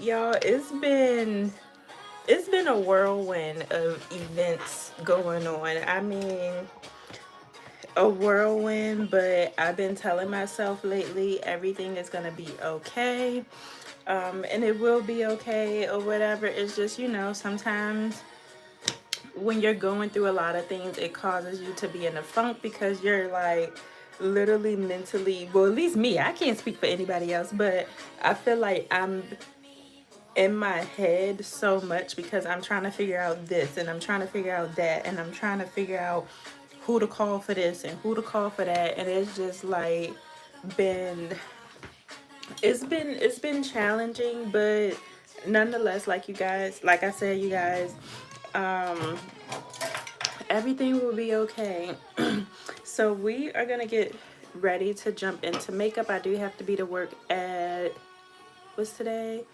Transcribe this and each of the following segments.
Y'all, it's been a whirlwind of events going on. I mean, a whirlwind, but I've been telling myself lately everything is gonna be okay. And it will be okay or whatever. It's just, sometimes when you're going through a lot of things, it causes you to be in a funk because you're like literally mentally, well, at least me, I can't speak for anybody else, but I feel like I'm in my head so much because I'm trying to figure out this and I'm trying to figure out that and I'm trying to figure out who to call for this and who to call for that, and it's just like been it's been challenging, but nonetheless, like I said, you guys, um everything will be okay. So we are gonna get ready to jump into makeup. I do have to be to work at, what's today?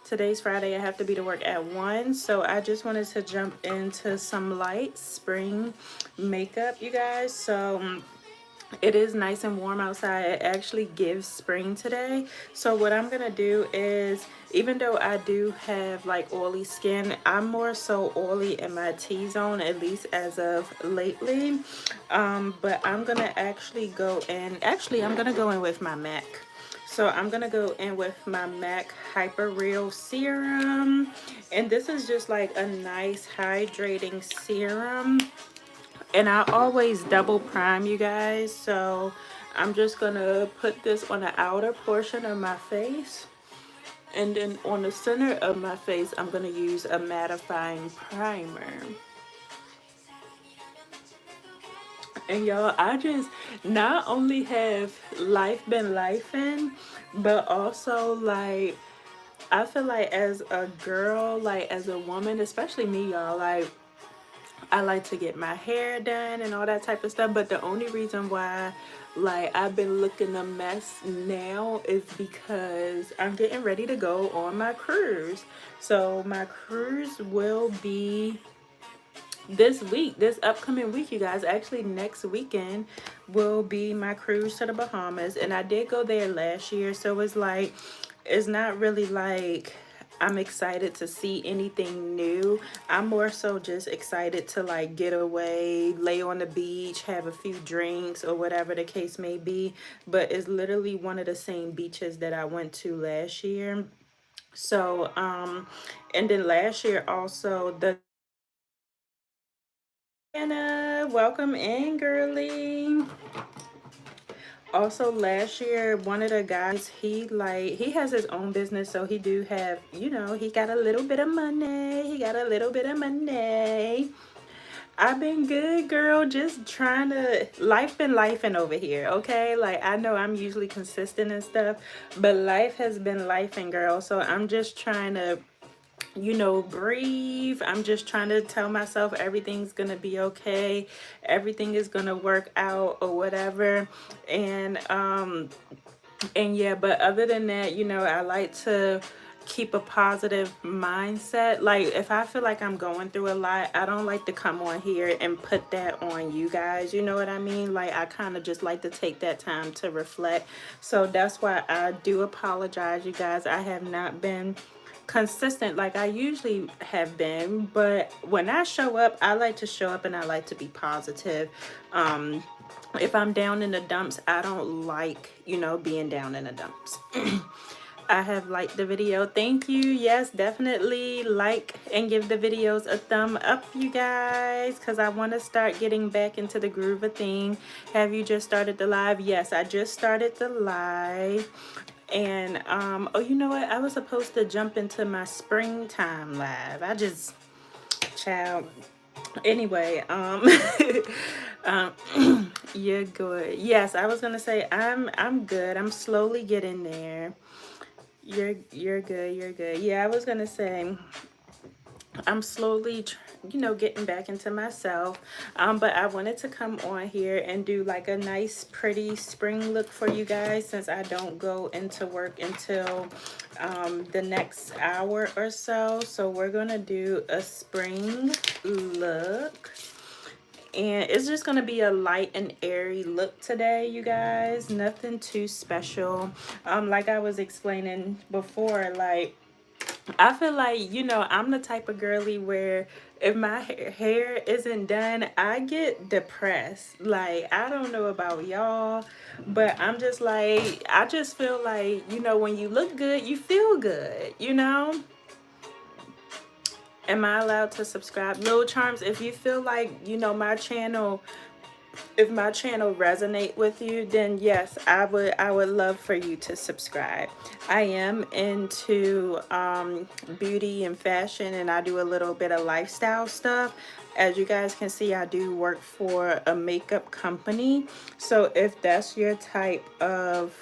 Today's Friday. I have to be to work at 1. So I just wanted to jump into some light spring makeup, you guys. So it is nice and warm outside. It actually gives spring today. So what I'm gonna do is, even though I do have like oily skin, I'm more so oily in my T-zone, at least as of lately. But I'm gonna actually go in, I'm gonna go in with my MAC. So I'm gonna go in with my MAC Hyper Real Serum, and this is just like a nice hydrating serum, and I always double prime, you guys. So I'm just gonna put this on the outer portion of my face, and then on the center of my face I'm gonna use a mattifying primer. And y'all, I just not only have life been lifing, but also like I feel like as a girl, like as a woman, especially me, y'all, like I like to get my hair done and all that type of stuff. But the only reason why like I've been looking a mess now is because I'm getting ready to go on my cruise. So my cruise will be this week, this upcoming week, you guys. Actually, next weekend will be my cruise to the Bahamas, and I did go there last year, so it's like it's not really like I'm excited to see anything new. I'm more so just excited to like get away, lay on the beach, have a few drinks or whatever the case may be. But it's literally one of the same beaches that I went to last year. So and then last year also, the Anna, welcome in, girly. Also last year, one of the guys, he has his own business, so he do have, he got a little bit of money. He got a little bit of money. I've been good, girl. Just trying to, life been lifing over here, okay? Like, I know I'm usually consistent and stuff, but life has been lifing, girl. So I'm just trying to, breathe. I'm just trying to tell myself everything's gonna be okay, everything is gonna work out or whatever. And yeah, but other than that, I like to keep a positive mindset. Like if I feel like I'm going through a lot, I don't like to come on here and put that on you guys, you know what I mean? Like I kind of just like to take that time to reflect. So that's why I do apologize, you guys. I have not been consistent like I usually have been, but when I show up, I like to show up and I like to be positive. If I'm down in the dumps, I don't like, being down in the dumps. I have liked the video. Thank you. Yes, definitely like and give the videos a thumb up, you guys, because I want to start getting back into the groove of thing. Have you just started the live? Yes, I just started the live. And oh, you know what, I was supposed to jump into my springtime live. I just, child, anyway, um you're good. Yes, I was gonna say I'm good. I'm slowly getting there. You're good. You're good. Yeah, I was gonna say I'm slowly, getting back into myself. But I wanted to come on here and do like a nice, pretty spring look for you guys, since I don't go into work until the next hour or so. So we're gonna do a spring look. And it's just gonna be a light and airy look today, you guys. Nothing too special. Like I was explaining before, like I feel like, you know, I'm the type of girly where if my hair isn't done, I get depressed. Like, I don't know about y'all, but I'm just like, I just feel like, you know, when you look good, you feel good, you know? Am I allowed to subscribe? Little Charms, if you feel like, you know, my channel, if my channel resonate with you, then yes, I would love for you to subscribe. I am into beauty and fashion, and I do a little bit of lifestyle stuff. As you guys can see, I do work for a makeup company. So if that's your type of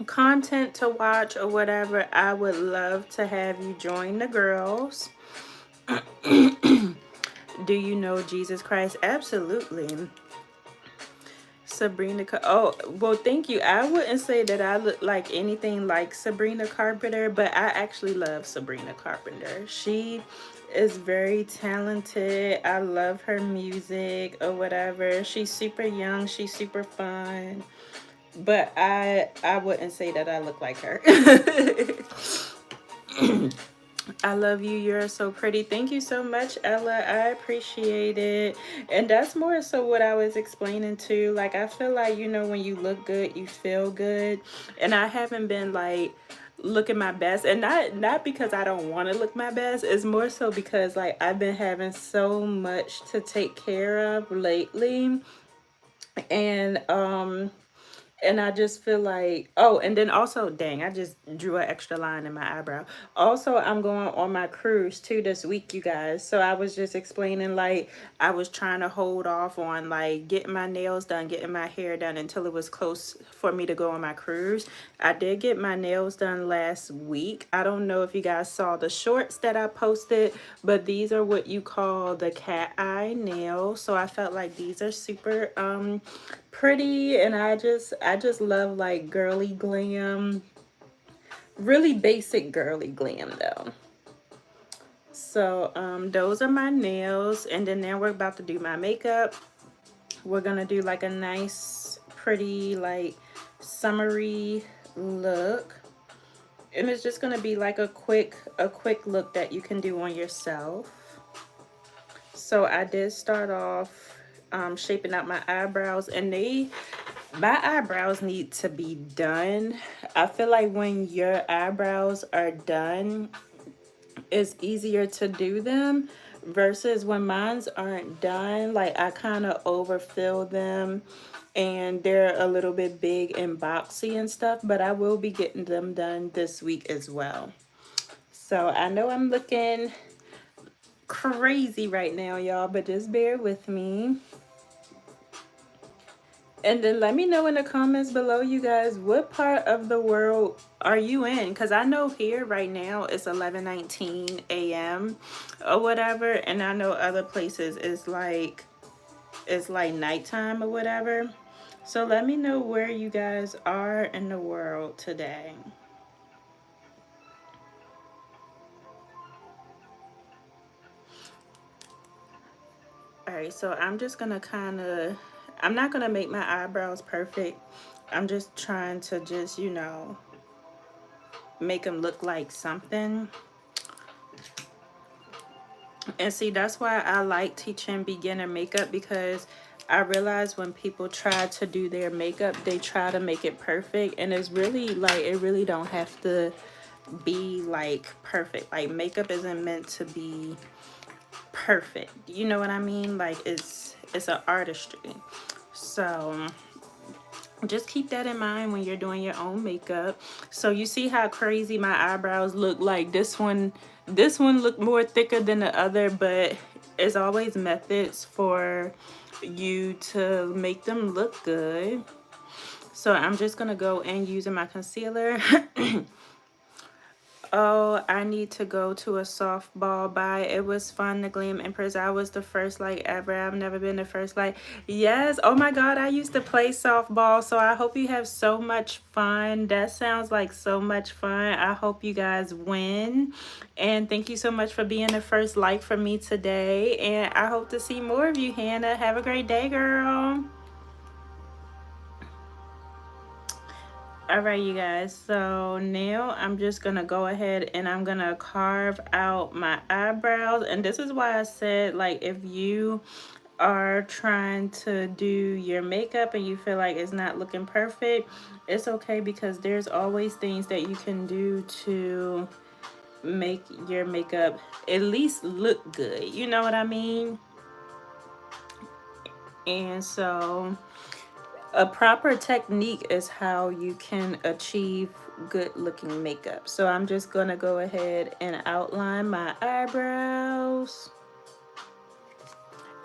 content to watch or whatever, I would love to have you join the girls. Do you know Jesus Christ? Absolutely. Sabrina, oh, well, thank you. I wouldn't say that I look like anything like Sabrina Carpenter, but I actually love Sabrina Carpenter. She is very talented. I love her music or whatever. She's super young. She's super fun. But I wouldn't say that I look like her. I love you. You're so pretty. Thank you so much, Ella. I appreciate it. And that's more so what I was explaining to. Like, I feel like, you know, when you look good, you feel good. And I haven't been like looking my best, and not because I don't want to look my best. It's more so because like I've been having so much to take care of lately. And I just feel like, oh, and then also, dang, I just drew an extra line in my eyebrow. Also, I'm going on my cruise too this week, you guys. So I was just explaining, like, I was trying to hold off on, like, getting my nails done, getting my hair done until it was close for me to go on my cruise. I did get my nails done last week. I don't know if you guys saw the shorts that I posted, but these are what you call the cat eye nails. So I felt like these are super, pretty, and I just love like girly glam, really basic girly glam though. So those are my nails, and then now we're about to do my makeup. We're gonna do like a nice pretty like summery look, and it's just gonna be like a quick look that you can do on yourself. So I did start off shaping out my eyebrows, and my eyebrows need to be done. I feel like when your eyebrows are done, it's easier to do them versus when mine's aren't done. Like, I kind of overfill them and they're a little bit big and boxy and stuff, but I will be getting them done this week as well. So I know I'm looking crazy right now, y'all, but just bear with me. And then let me know in the comments below, you guys, what part of the world are you in? Because I know here right now it's 11:19 a.m. or whatever. And I know other places it's like nighttime or whatever. So let me know where you guys are in the world today. Alright, so I'm just going to I'm not going to make my eyebrows perfect. I'm just trying to just, you know, make them look like something. And see, that's why I like teaching beginner makeup, because I realize when people try to do their makeup, they try to make it perfect. And it's really like, it really don't have to be like perfect. Like, makeup isn't meant to be perfect. You know what I mean? Like, it's an artistry. So just keep that in mind when you're doing your own makeup. So you see how crazy my eyebrows look? Like, this one looked more thicker than the other, but it's always methods for you to make them look good. So I'm just gonna go in using my concealer. Oh, I need to go to a softball bye. It was fun, the Glam Empress. I was the first like ever. I've never been the first like. Yes. Oh my God, I used to play softball. So I hope you have so much fun. That sounds like so much fun. I hope you guys win. And thank you so much for being the first like for me today. And I hope to see more of you, Hannah. Have a great day, girl. All right, you guys. So now I'm just going to go ahead and I'm going to carve out my eyebrows. And this is why I said, like, if you are trying to do your makeup and you feel like it's not looking perfect, it's okay, because there's always things that you can do to make your makeup at least look good. You know what I mean? And so a proper technique is how you can achieve good looking makeup. So I'm just gonna go ahead and outline my eyebrows.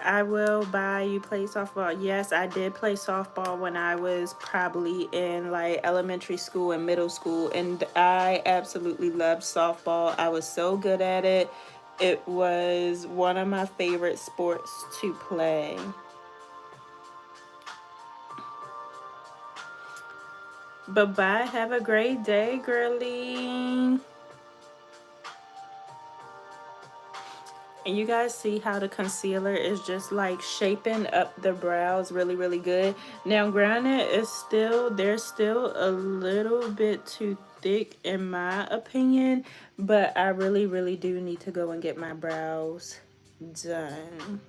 I will buy you play softball. Yes, I did play softball when I was probably in like elementary school and middle school, and I absolutely loved softball. I was so good at it. It was one of my favorite sports to play. Bye-bye. Have a great day, girlie. And you guys see how the concealer is just like shaping up the brows really, really good. Now, granted, they're still a little bit too thick in my opinion, but I really, really do need to go and get my brows done.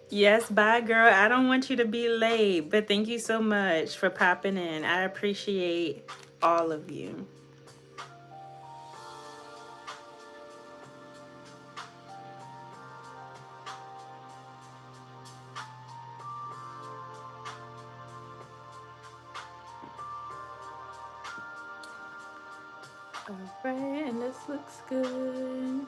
Yes, bye, girl. I don't want you to be late, but thank you so much for popping in. I appreciate all of you. All right, and this looks good.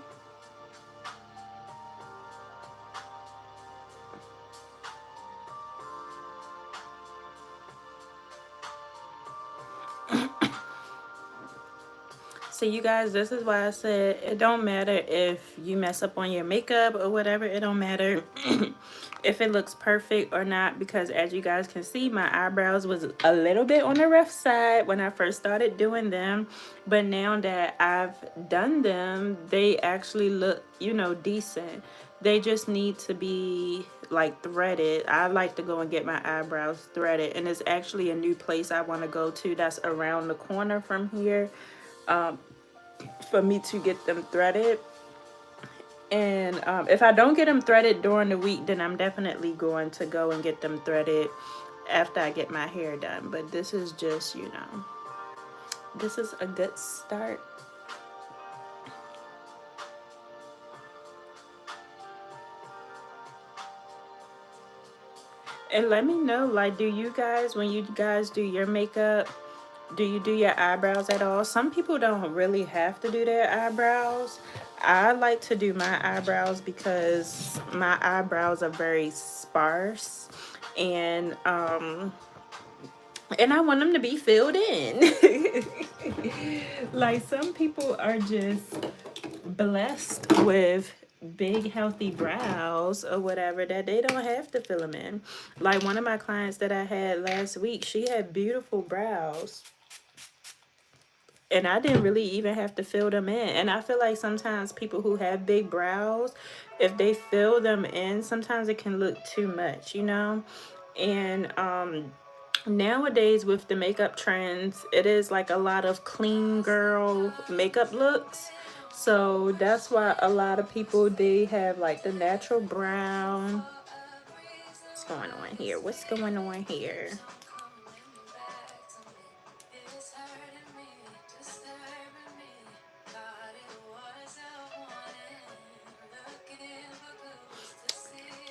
So you guys, this is why I said it don't matter if you mess up on your makeup or whatever. It don't matter if it looks perfect or not, because as you guys can see, my eyebrows was a little bit on the rough side when I first started doing them. But now that I've done them, they actually look, you know, decent. They just need to be like threaded. I like to go and get my eyebrows threaded, and it's actually a new place I want to go to that's around the corner from here, for me to get them threaded. And if I don't get them threaded during the week, then I'm definitely going to go and get them threaded after I get my hair done. But this is just, you know, this is a good start. And let me know, like, do you guys, when you guys do your makeup, do you do your eyebrows at all? Some people don't really have to do their eyebrows. I like to do my eyebrows because my eyebrows are very sparse, and I want them to be filled in. Like, some people are just blessed with big healthy brows or whatever, that they don't have to fill them in. Like one of my clients that I had last week, she had beautiful brows, and I didn't really even have to fill them in. And I feel like sometimes people who have big brows, if they fill them in, sometimes it can look too much, you know. And nowadays with the makeup trends, it is like a lot of clean girl makeup looks. So that's why a lot of people, they have like the natural brown. What's going on here? What's going on here?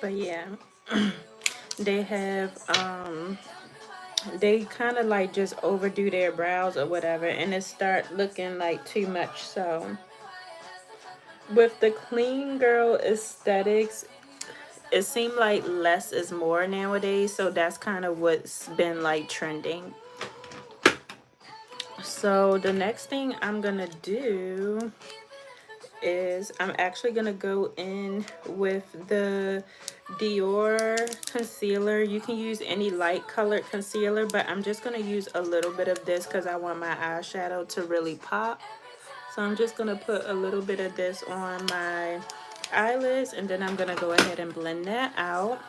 But yeah, they have they kind of like just overdo their brows or whatever, and it start looking like too much. So with the clean girl aesthetics, it seemed like less is more nowadays. So that's kind of what's been like trending. So the next thing I'm gonna do is I'm actually gonna go in with the Dior concealer. You can use any light colored concealer, but I'm just gonna use a little bit of this because I want my eyeshadow to really pop. So I'm just gonna put a little bit of this on my eyelids, and then I'm gonna go ahead and blend that out.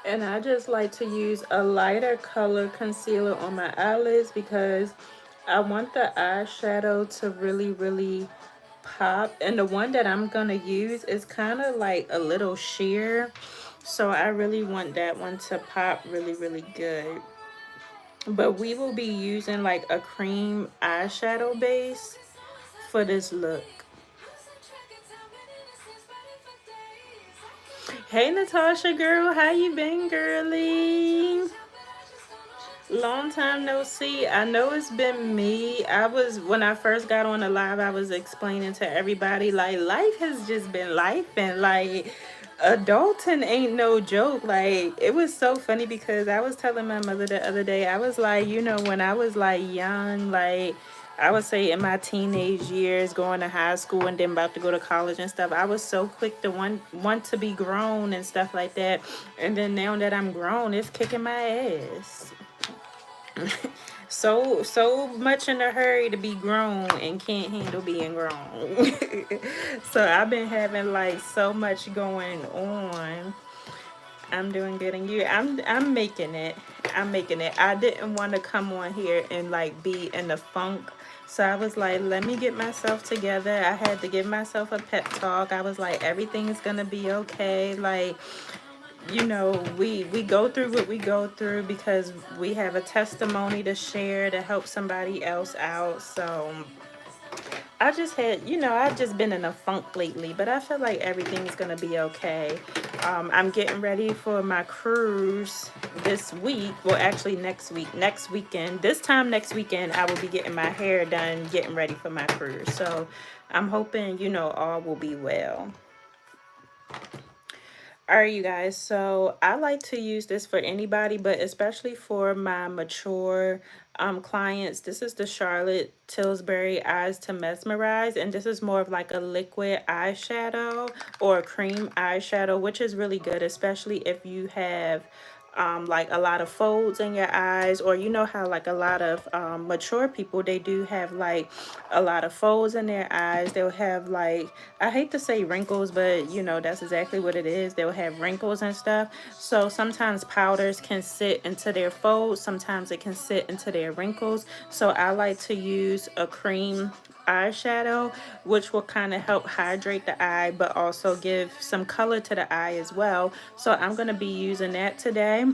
And I just like to use a lighter color concealer on my eyelids because I want the eyeshadow to really pop. And the one that I'm gonna use is kind of like a little sheer, so I really want that one to pop really good. But we will be using like a cream eyeshadow base for this look. Hey Natasha girl, how you been, girly? Long time no see. I know it's been me. When I first got on the live, I was explaining to everybody like life has just been life, and like adulting ain't no joke. Like it was so funny because I was telling my mother the other day, I was like, when I was like young, like I would say in my teenage years, going to high school and then about to go to college and stuff, I was so quick to want to be grown and stuff like that. And then now that I'm grown, it's kicking my ass. So much in a hurry to be grown and can't handle being grown. So I've been having like so much going on. I'm doing good, and I'm making it. I'm making it. I didn't want to come on here and like be in the funk. So I was like, let me get myself together. I had to give myself a pep talk. I was like, everything's gonna be okay. Like, we go through what we go through because we have a testimony to share to help somebody else out. So I just had, I've just been in a funk lately, but I feel like everything's gonna be okay. I'm getting ready for my cruise this week. Well, actually next weekend. This time next weekend, I will be getting my hair done, getting ready for my cruise. So I'm hoping, all will be well. All right, you guys. So I like to use this for anybody, but especially for my mature clients. This is the Charlotte Tilbury Eyes to Mesmerize, and this is more of like a liquid eyeshadow or a cream eyeshadow, which is really good, especially if you have like a lot of folds in your eyes, or how like a lot of mature people, they do have like a lot of folds in their eyes. They'll have like, I hate to say wrinkles, but that's exactly what it is. They'll have wrinkles and stuff. So sometimes powders can sit into their folds, sometimes it can sit into their wrinkles. So I like to use a cream eyeshadow, which will kind of help hydrate the eye but also give some color to the eye as well. So I'm going to be using that today.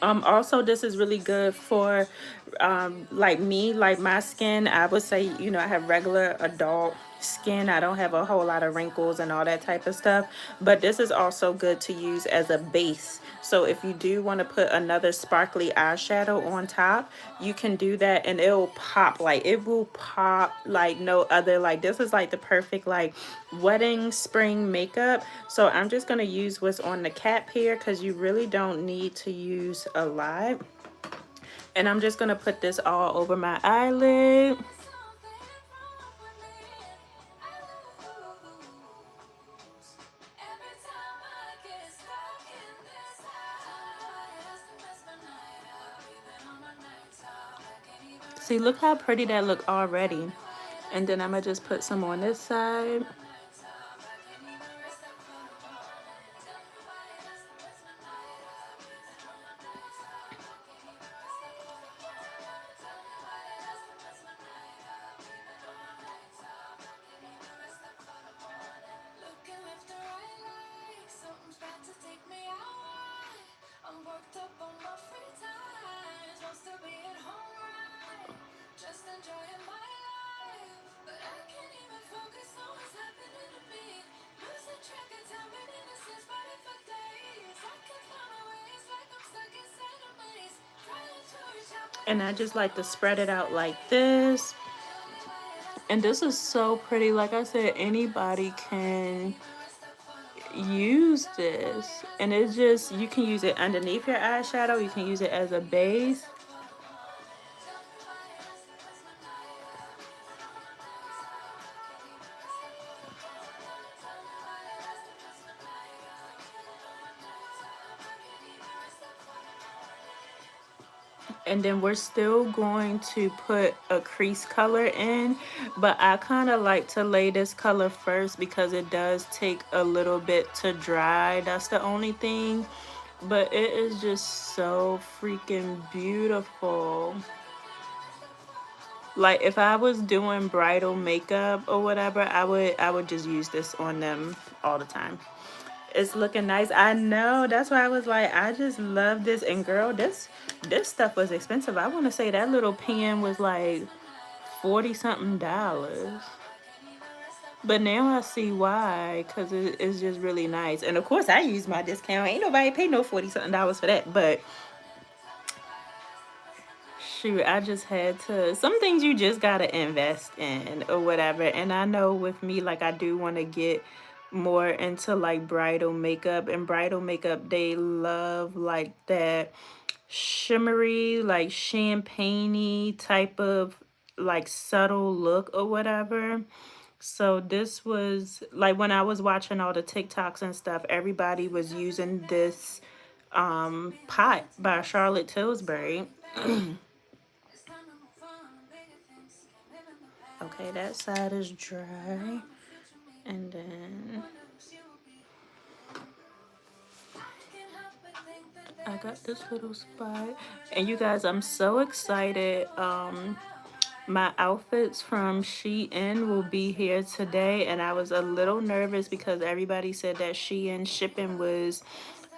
Also, this is really good for like me, like my skin. I would say, I have regular adult skin. I don't have a whole lot of wrinkles and all that type of stuff, but this is also good to use as a base. So if you do want to put another sparkly eyeshadow on top, you can do that and it'll pop. Like it will pop like no other. Like this is like the perfect like wedding spring makeup. So I'm just going to use what's on the cap here because you really don't need to use a lot. And I'm just going to put this all over my eyelid. See, look how pretty that look already. And then I'm going to just put some on this side. And I just like to spread it out like this. And this is so pretty. Like I said, anybody can use this, and it's just, you can use it underneath your eyeshadow, you can use it as a base. And then we're still going to put a crease color in, but I kind of like to lay this color first because it does take a little bit to dry. That's the only thing, but it is just so freaking beautiful. Like if I was doing bridal makeup or whatever, I would just use this on them all the time. It's looking nice. I know. That's why I was like, I just love this. And girl, this stuff was expensive. I want to say that little pen was like 40 something dollars. But now I see why, because it's just really nice. And of course, I use my discount. Ain't nobody pay no 40 something dollars for that. But shoot, I just had to. Some things you just gotta invest in or whatever. And I know with me, like I do want to get more into like bridal makeup. And bridal makeup, they love like that shimmery, like champagne-y type of like subtle look or whatever. So this was like when I was watching all the TikToks and stuff, everybody was using this pot by Charlotte Tilbury. Okay, that side is dry. And then I got this little spot. And you guys, I'm so excited. My outfits from Shein will be here today, and I was a little nervous because everybody said that Shein shipping was,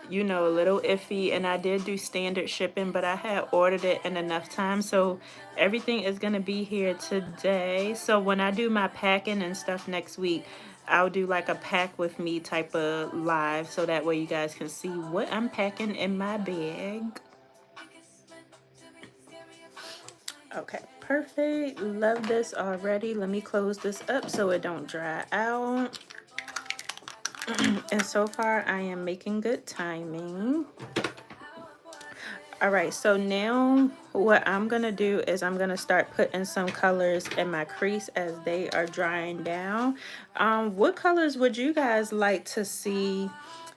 you know, a little iffy, and I did do standard shipping, but I had ordered it in enough time, so everything is gonna be here today. So when I do my packing and stuff next week, I'll do like a pack with me type of live, so that way you guys can see what I'm packing in my bag. Okay, perfect. Love this already. Let me close this up so it don't dry out. And so far, I am making good timing. All right, so now what I'm gonna do is I'm gonna start putting some colors in my crease as they are drying down. What colors would you guys like to see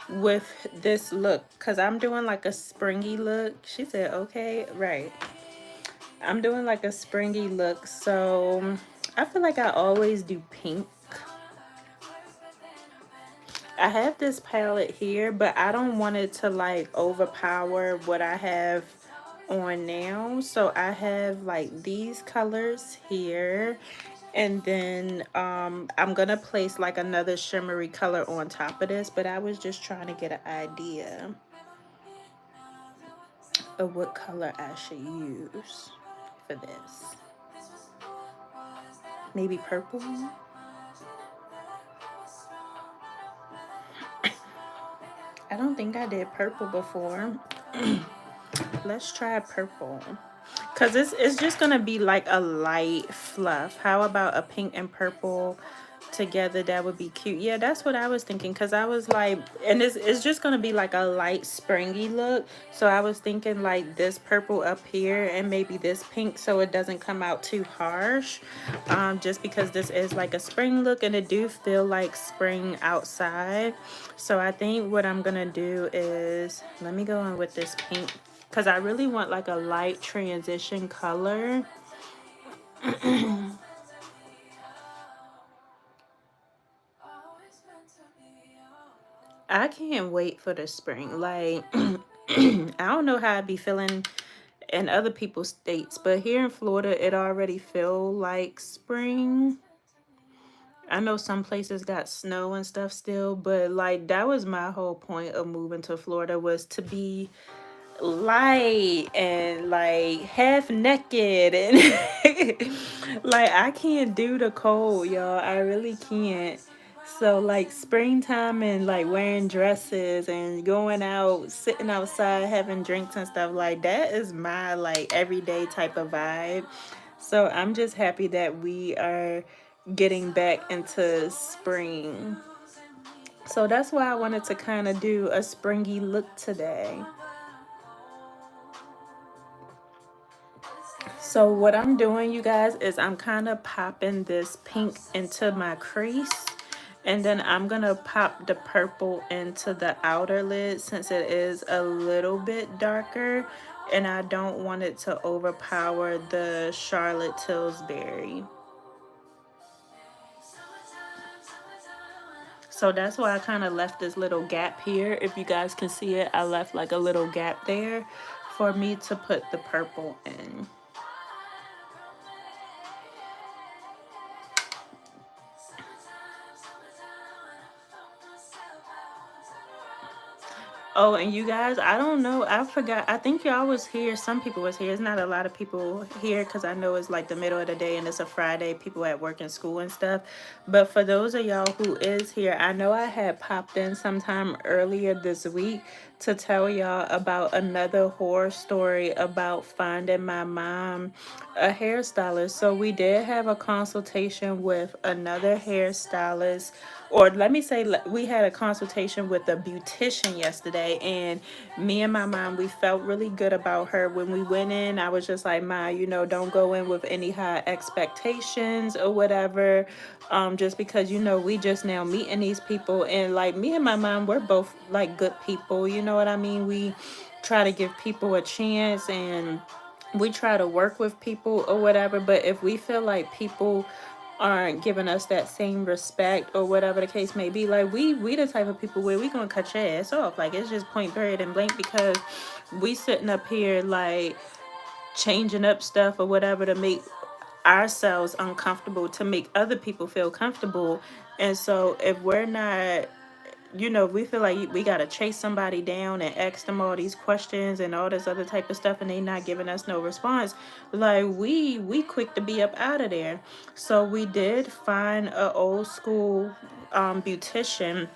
with this look? Because I'm doing like a springy look. She said, okay, right. I'm doing like a springy look, so I feel like I always do pink. I have this palette here, but I don't want it to like overpower what I have on now. So I have like these colors here, and then I'm gonna place like another shimmery color on top of this, but I was just trying to get an idea of what color I should use for this. Maybe purple. I don't think I did purple before. Let's try purple. Because it's just going to be like a light fluff. How about a pink and purple together? That would be cute. Yeah, that's what I was thinking. Because I was like, and it's just going to be like a light springy look. So I was thinking like this purple up here and maybe this pink so it doesn't come out too harsh. Just because this is like a spring look and it do feel like spring outside. So I think what I'm going to do is, let me go in with this pink, because I really want like a light transition color. I can't wait for the spring. Like, I don't know how I'd be feeling in other people's states, but here in Florida, it already feel like spring. I know some places got snow and stuff still, but like that was my whole point of moving to Florida, was to be light and like half naked and like I can't do the cold, y'all. I really can't. So like springtime and like wearing dresses and going out, sitting outside having drinks and stuff, like that is my like everyday type of vibe. So I'm just happy that we are getting back into spring. So that's why I wanted to kind of do a springy look today. So what I'm doing, you guys, is I'm kind of popping this pink into my crease. And then I'm going to pop the purple into the outer lid since it is a little bit darker. And I don't want it to overpower the Charlotte Tilbury. So that's why I kind of left this little gap here. If you guys can see it, I left like a little gap there for me to put the purple in. Oh, and you guys, I don't know. I forgot. I think y'all was here. Some people was here. It's not a lot of people here because I know it's like the middle of the day and it's a Friday. People at work and school and stuff. But for those of y'all who is here, I know I had popped in sometime earlier this week to tell y'all about another horror story about finding my mom a hairstylist. So we did have a consultation with another hairstylist, or let me say we had a consultation with a beautician yesterday, and me and my mom, we felt really good about her. When we went in, I was just like, Ma, you know, don't go in with any high expectations or whatever, just because, you know, we just now meeting these people, and like me and my mom, we're both like good people, you know what I mean? We try to give people a chance, and we try to work with people or whatever. But if we feel like people aren't giving us that same respect or whatever the case may be, like we the type of people where we gonna cut your ass off. Like, it's just point period and blank, because we sitting up here like changing up stuff or whatever to make ourselves uncomfortable, to make other people feel comfortable. And so if we're not, you know, we feel like we gotta chase somebody down and ask them all these questions and all this other type of stuff, and they not giving us no response, like we quick to be up out of there. So we did find a old school beautician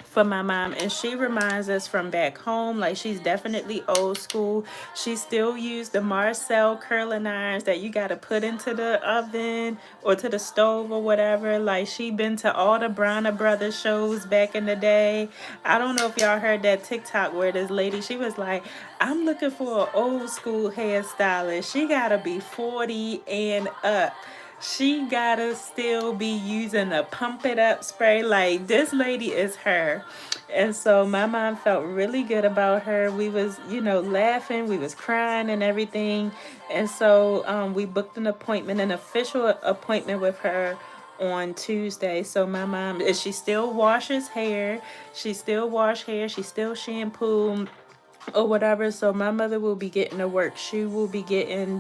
for my mom, and she reminds us from back home. Like, she's definitely old school. She still use the Marcel curling irons that you got to put into the oven or to the stove or whatever. Like, she been to all the Bronner Brothers shows back in the day. I don't know if y'all heard that TikTok where this lady, she was like, I'm looking for an old school hairstylist. She gotta be 40 and up. She gotta still be using a pump it up spray. Like, this lady is her. And so my mom felt really good about her. We was, you know, laughing, we was crying and everything. And so we booked an appointment, an official appointment with her on Tuesday. So my mom, she still washes hair, she still wash hair, she still shampoo or whatever. So my mother will be getting to work. She will be getting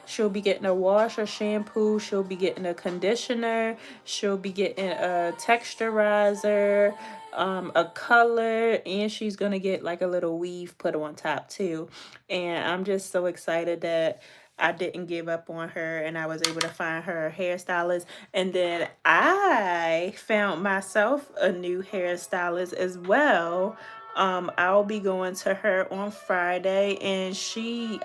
she'll be getting a wash, a shampoo, she'll be getting a conditioner, she'll be getting a texturizer, a color, and she's gonna get like a little weave put on top too. And I'm just so excited that I didn't give up on her and I was able to find her a hairstylist. And then I found myself a new hairstylist as well. I'll be going to her on Friday, and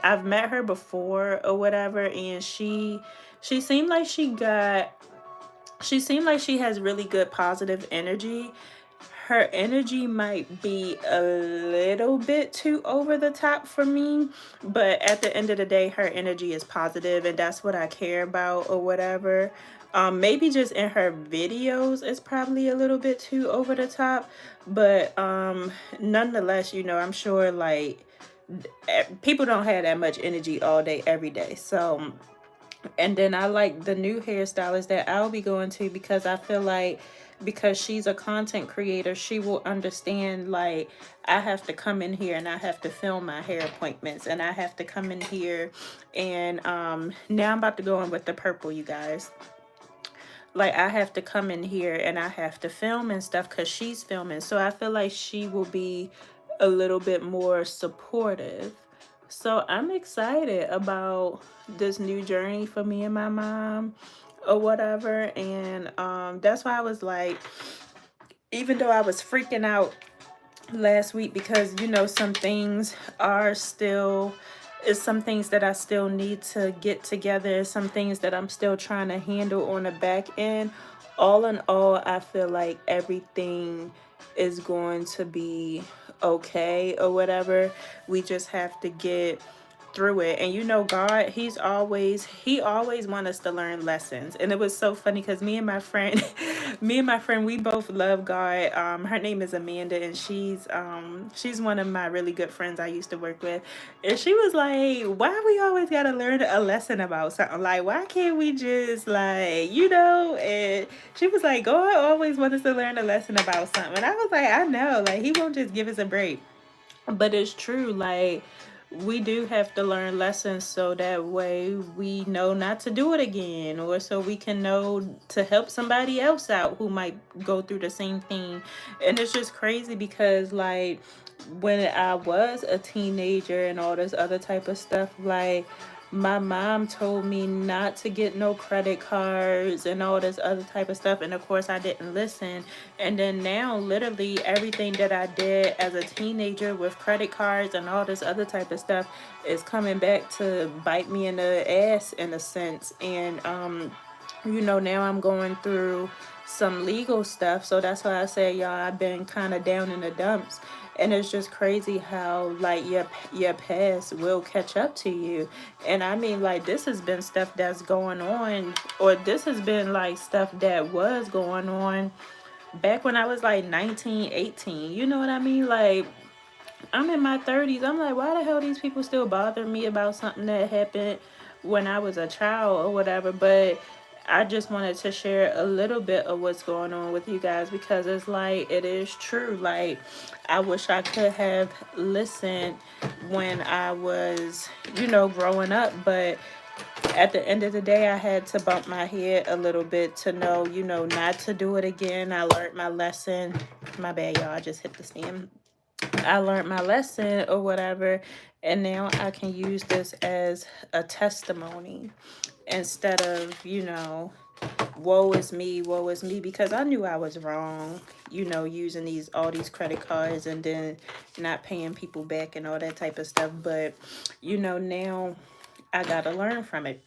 I've met her before or whatever, and she seemed like she seemed like she has really good positive energy. Her energy might be a little bit too over the top for me, but at the end of the day, her energy is positive, and that's what I care about or whatever. Maybe just in her videos, it's probably a little bit too over the top, but nonetheless, you know, I'm sure like people don't have that much energy all day, every day. So, and then I like the new hairstylist that I'll be going to, because I feel like, because she's a content creator, she will understand, like, I have to come in here and I have to film my hair appointments, and I have to come in here and now I'm about to go in with the purple, you guys. Like, I have to come in here and I have to film and stuff because she's filming. So I feel like she will be a little bit more supportive. So I'm excited about this new journey for me and my mom or whatever. And that's why I was like, even though I was freaking out last week, because, you know, some things are still, is some things that I still need to get together, some things that I'm still trying to handle on the back end all in all, I feel like everything is going to be okay or whatever. We just have to get through it. And you know, God, he always want us to learn lessons. And it was so funny because me and my friend we both love God. Her name is Amanda, and she's one of my really good friends I used to work with. And she was like, why we always gotta learn a lesson about something? Like, why can't we just, like, and she was like, God always wants us to learn a lesson about something. And I was like, I know, like, he won't just give us a break. But it's true, like, we do have to learn lessons so that way we know not to do it again, or so we can know to help somebody else out who might go through the same thing. And it's just crazy because, like, when I was a teenager and all this other type of stuff, like, my mom told me not to get no credit cards and all this other type of stuff, and of course I didn't listen. And then now literally everything that I did as a teenager with credit cards and all this other type of stuff is coming back to bite me in the ass in a sense. And now I'm going through some legal stuff, so that's why I say, y'all, I've been kind of down in the dumps. And it's just crazy how, like, your past will catch up to you. And I mean, like, this has been stuff that's going on, or this has been like stuff that was going on back when I was like 19, 18. You know what I mean? Like, I'm in my 30s. I'm like, why the hell these people still bother me about something that happened when I was a child or whatever? But I just wanted to share a little bit of what's going on with you guys, because it's like, it is true. Like, I wish I could have listened when I was, growing up. But at the end of the day, I had to bump my head a little bit to know, not to do it again. I learned my lesson. My bad, y'all. I just hit the stand. I learned my lesson or whatever, and now I can use this as a testimony instead of, woe is me, because I knew I was wrong, using all these credit cards and then not paying people back and all that type of stuff. But, now I got to learn from it.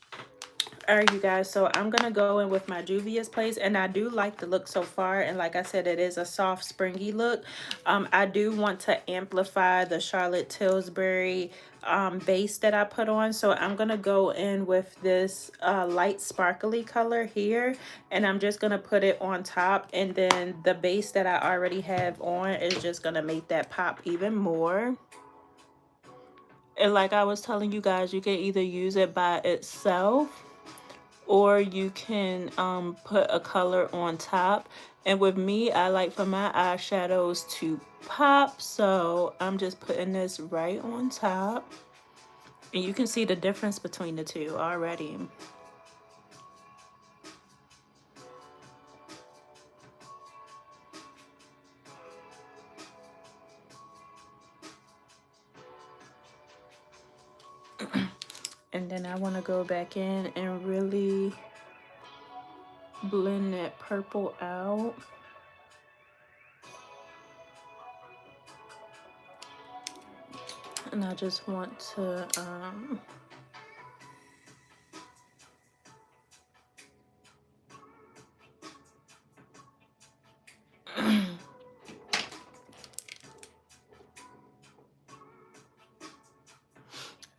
All right, you guys, so I'm going to go in with my Juvia's Place, and I do like the look so far. And like I said, it is a soft, springy look. I do want to amplify the Charlotte Tilbury base that I put on. So I'm going to go in with this light sparkly color here, and I'm just going to put it on top. And then the base that I already have on is just going to make that pop even more. And like I was telling you guys, you can either use it by itself, or you can put a color on top. And with me, I like for my eyeshadows to pop, so I'm just putting this right on top, and you can see the difference between the two already. And then I want to go back in and really blend that purple out. And I just want to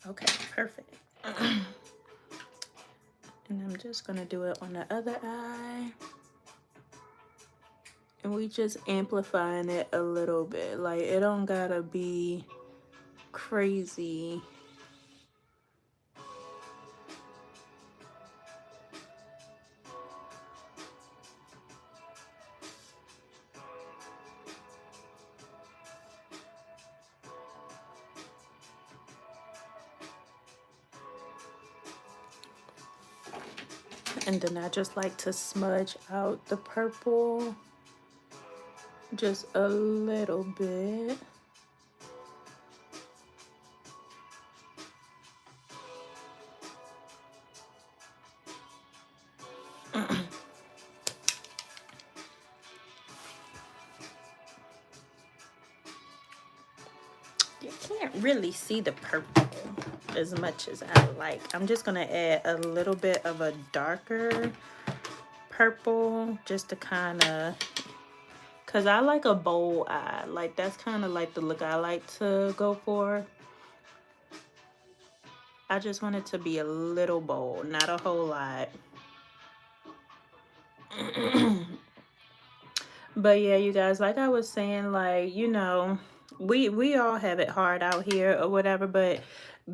okay, perfect. And I'm just gonna do it on the other eye. And we just amplifying it a little bit. Like, it don't gotta be crazy. And then I just like to smudge out the purple just a little bit. You can't really see the purple as much as I like. I'm just gonna add a little bit of a darker purple just to kind of, because I like a bold eye. Like, that's kind of like the look I like to go for. I just want it to be a little bold, not a whole lot. But yeah, you guys, like I was saying, like, we all have it hard out here or whatever, but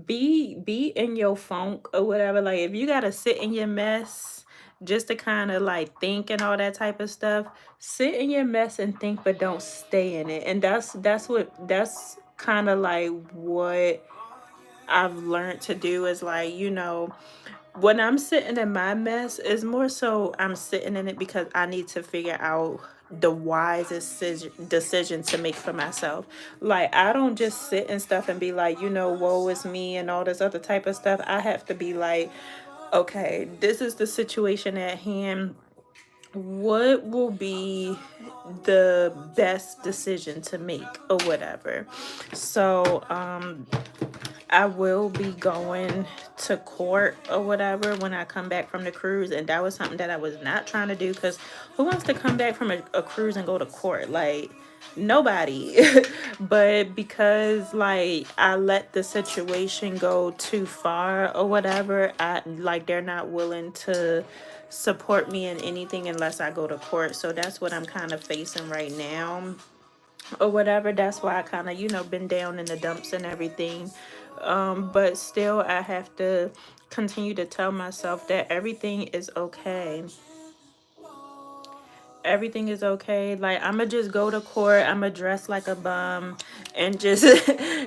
be in your funk or whatever. Like, if you gotta sit in your mess just to kind of like think and all that type of stuff, sit in your mess and think, but don't stay in it. And that's kind of like what I've learned to do, is like, when I'm sitting in my mess, is more so I'm sitting in it because I need to figure out the wisest decision to make for myself. Like, I don't just sit and stuff and be like, woe is me and all this other type of stuff. I have to be like, okay, this is the situation at hand. What will be the best decision to make or whatever? So, I will be going to court or whatever when I come back from the cruise. And that was something that I was not trying to do, because who wants to come back from a cruise and go to court? Like, nobody. But because, like, I let the situation go too far or whatever, they're not willing to support me in anything unless I go to court. So that's what I'm kind of facing right now or whatever. That's why I kind of, been down in the dumps and everything. But still, I have to continue to tell myself that everything is okay. Everything is okay. Like, I'ma just go to court, I'ma dress like a bum and just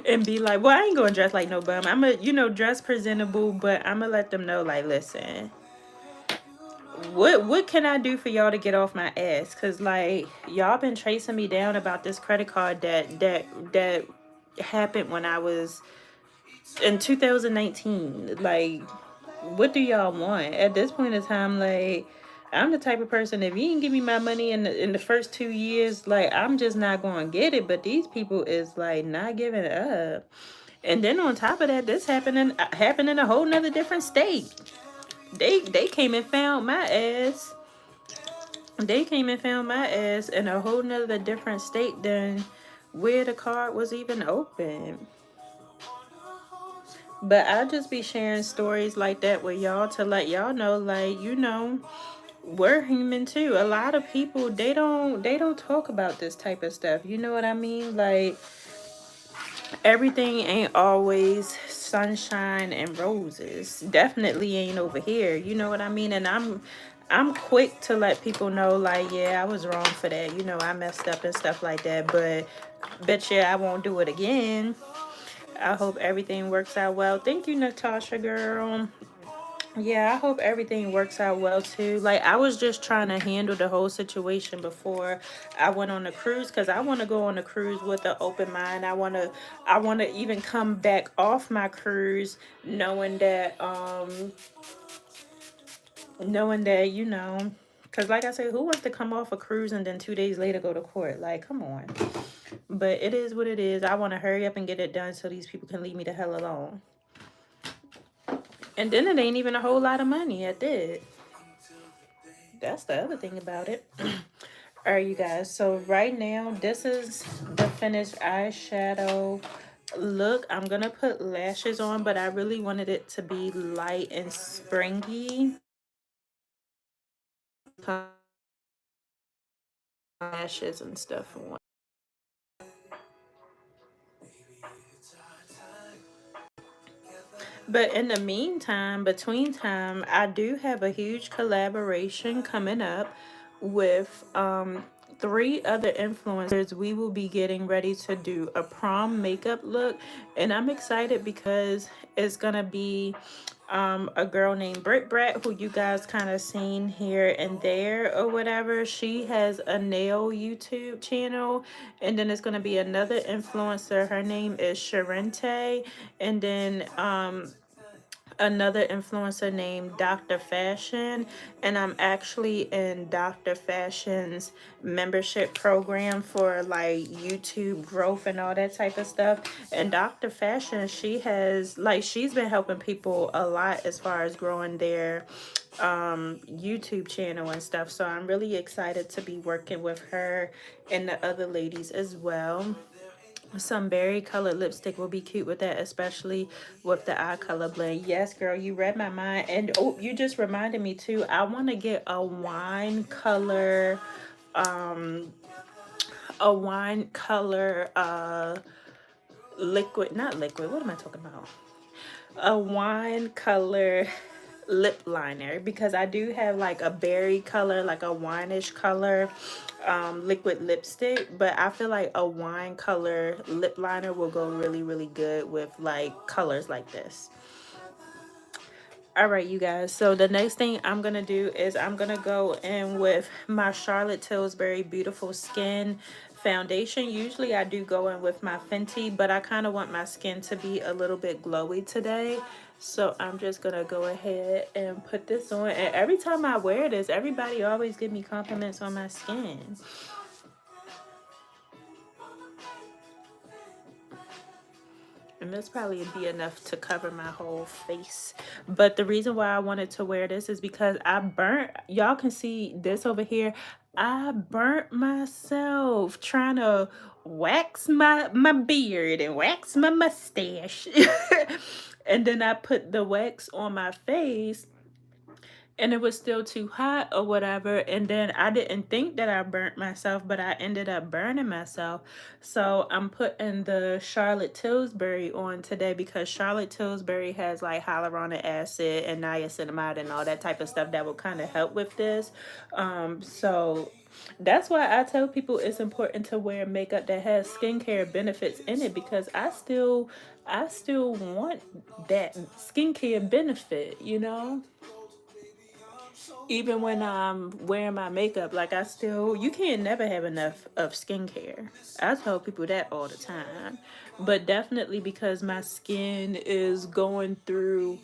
and be like, well, I ain't gonna dress like no bum. I'ma, dress presentable, but I'ma let them know, like, listen, what can I do for y'all to get off my ass? Cause, like, y'all been tracing me down about this credit card that happened when I was in 2019. Like, what do y'all want at this point in time? Like, I'm the type of person, if you didn't give me my money in the first 2 years, like, I'm just not going to get it. But these people is like not giving up. And then on top of that, this happened in a whole nother different state. They came and found my ass. They came and found my ass in a whole nother different state than where the card was even open. But I just be sharing stories like that with y'all to let y'all know, like, we're human too. A lot of people, they don't talk about this type of stuff. You know what I mean? Like, everything ain't always sunshine and roses. Definitely ain't over here. You know what I mean? And I'm quick to let people know, like, yeah, I was wrong for that. I messed up and stuff like that. But bet you I won't do it again. I hope everything works out well. Thank you, Natasha, girl. Yeah, I hope everything works out well too. Like, I was just trying to handle the whole situation before I went on the cruise, because I want to go on the cruise with an open mind. I want to even come back off my cruise knowing that because, like I said, who wants to come off a cruise and then 2 days later go to court? Like, come on. But it is what it is. I want to hurry up and get it done so these people can leave me the hell alone. And then it ain't even a whole lot of money at that. That's the other thing about it. All right, you guys. So right now, this is the finished eyeshadow look. I'm going to put lashes on, but I really wanted it to be light and springy. Lashes and stuff on. But in the meantime, between time, I do have a huge collaboration coming up with 3 other influencers. We will be getting ready to do a prom makeup look, and I'm excited because it's gonna be a girl named Britt Brett, who you guys kind of seen here and there or whatever. She has a nail YouTube channel, and then it's gonna be another influencer. Her name is Sharente, and then another influencer named Dr. Fashion, and I'm actually in Dr. Fashion's membership program for like YouTube growth and all that type of stuff. And Dr. Fashion, she's been helping people a lot as far as growing their YouTube channel and stuff. So I'm really excited to be working with her and the other ladies as well. Some berry colored lipstick will be cute with that, especially with the eye color blend. Yes, girl, you read my mind. And oh, you just reminded me too. I want to get a wine color liquid, not liquid. What am I talking about? A wine color lip liner, because I do have like a berry color, like a wineish color liquid lipstick, but I feel like a wine color lip liner will go really, really good with like colors like this. All right, you guys. So the next thing I'm going to do is I'm going to go in with my Charlotte Tilbury Beautiful Skin foundation. Usually I do go in with my Fenty, but I kind of want my skin to be a little bit glowy today. So I'm just going to go ahead and put this on. And every time I wear this, everybody always give me compliments on my skin. And this probably be enough to cover my whole face. But the reason why I wanted to wear this is because I burnt, y'all can see this over here. I burnt myself trying to wax my beard and wax my mustache. And then I put the wax on my face and it was still too hot or whatever, and then I didn't think that I burnt myself, but I ended up burning myself. So I'm putting the Charlotte Tilbury on today because Charlotte Tilbury has like hyaluronic acid and niacinamide and all that type of stuff that will kind of help with this. So that's why I tell people it's important to wear makeup that has skincare benefits in it, because I still want that skincare benefit, you know? Even when I'm wearing my makeup, like you can't never have enough of skincare. I tell people that all the time. But definitely because my skin is going through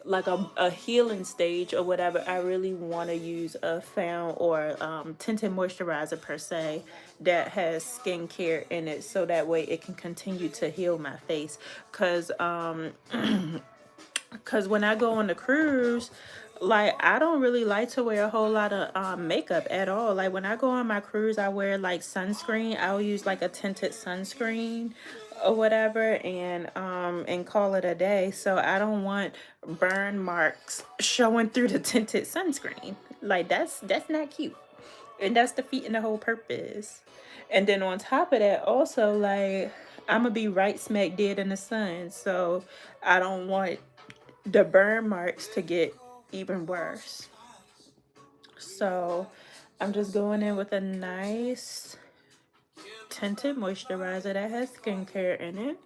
like a healing stage or whatever, I really want to use a found or tinted moisturizer per se that has skincare in it, so that way it can continue to heal my face. Because when I go on the cruise, like I don't really like to wear a whole lot of makeup at all. Like when I go on my cruise, I wear like sunscreen. I'll use like a tinted sunscreen or whatever, and call it a day. So I don't want burn marks showing through the tinted sunscreen. Like that's not cute. And that's defeating the whole purpose. And then on top of that, also like I'm gonna be right smack dead in the sun. So I don't want the burn marks to get even worse. So I'm just going in with a nice tinted moisturizer that has skincare in it.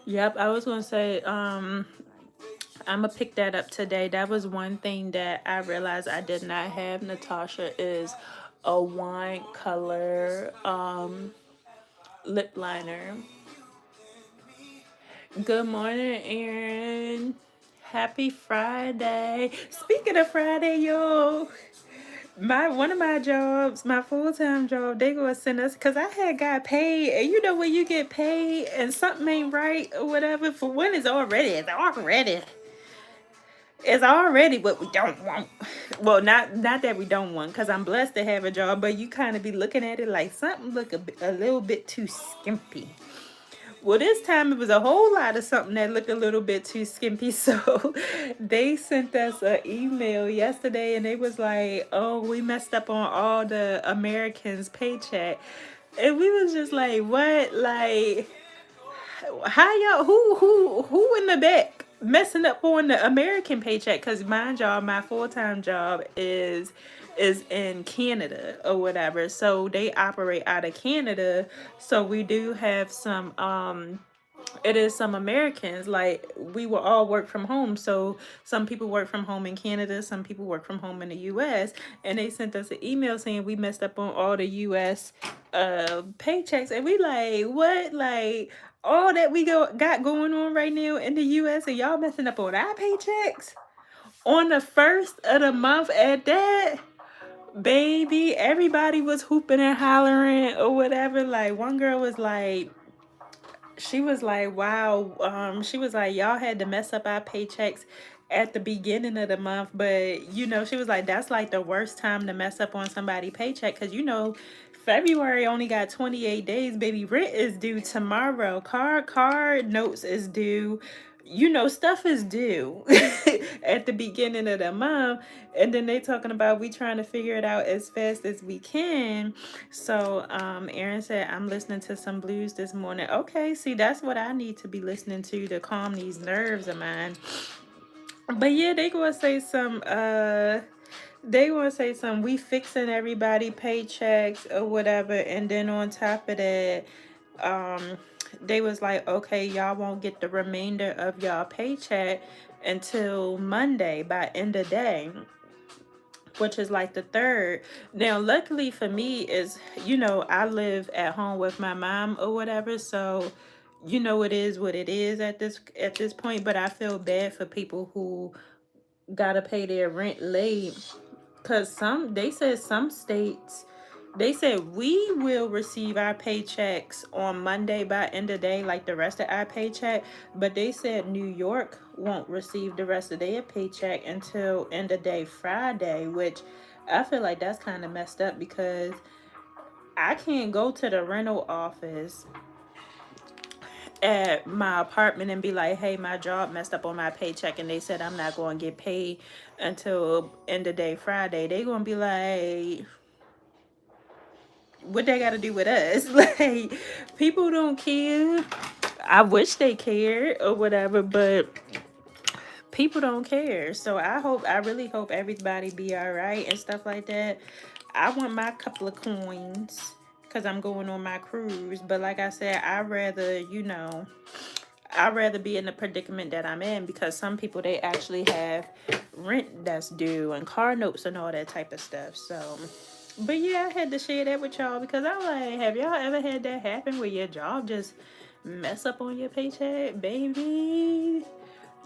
Yep, I was gonna say, I'm gonna pick that up today. That was one thing that I realized I did not have, Natasha, is a wine color lip liner. Good morning, Aaron. Happy Friday. Speaking of Friday, yo, one of my jobs, my full-time job, they gonna send us, because I had got paid, and you know when you get paid and something ain't right or whatever, for when it's already what we don't want. Well, not that we don't want, because I'm blessed to have a job, but you kind of be looking at it like something look a little bit too skimpy. Well, this time it was a whole lot of something that looked a little bit too skimpy. So they sent us an email yesterday and they was like, oh, we messed up on all the Americans' paycheck. And we was just like, what? Like, how y'all, who in the back messing up on the American paycheck? Because mind y'all, my full-time job is in Canada or whatever, so they operate out of Canada. So we do have some it is some Americans, like we will all work from home. So some people work from home in Canada, some people work from home in the US, and they sent us an email saying we messed up on all the US paychecks, and we like, what? Like all that we got going on right now in the US, and y'all messing up on our paychecks on the first of the month at that? Baby, everybody was hooping and hollering or whatever. Like one girl was like, she was like, wow, she was like, y'all had to mess up our paychecks at the beginning of the month, but you know, she was like, that's like the worst time to mess up on somebody's paycheck, because you know, February only got 28 days, baby. Rent is due tomorrow, card notes is due, you know, stuff is due at the beginning of the month, and then they talking about we trying to figure it out as fast as we can. So Aaron said, I'm listening to some blues this morning. Okay, see, that's what I need to be listening to calm these nerves of mine. But yeah, they gonna say some we fixing everybody paychecks or whatever, and then on top of that, um they was like, okay, y'all won't get the remainder of y'all paycheck until Monday by end of day, which is like the third. Now, luckily for me is, you know, I live at home with my mom or whatever, so you know it is what it is at this point. But I feel bad for people who gotta pay their rent late, because they said some states, they said we will receive our paychecks on Monday by end of day, like the rest of our paycheck. But they said New York won't receive the rest of their paycheck until end of day Friday, which I feel like that's kind of messed up, because I can't go to the rental office at my apartment and be like, hey, my job messed up on my paycheck and they said I'm not going to get paid until end of day Friday. They going to be like, what they got to do with us? Like, people don't care. I wish they cared or whatever, but people don't care. So I really hope everybody be all right and stuff like that. I want my couple of coins because I'm going on my cruise. But like I said, I'd rather be in the predicament that I'm in, because some people, they actually have rent that's due and car notes and all that type of stuff. So, but yeah, I had to share that with y'all, because I'm like, have y'all ever had that happen where your job just mess up on your paycheck? Baby,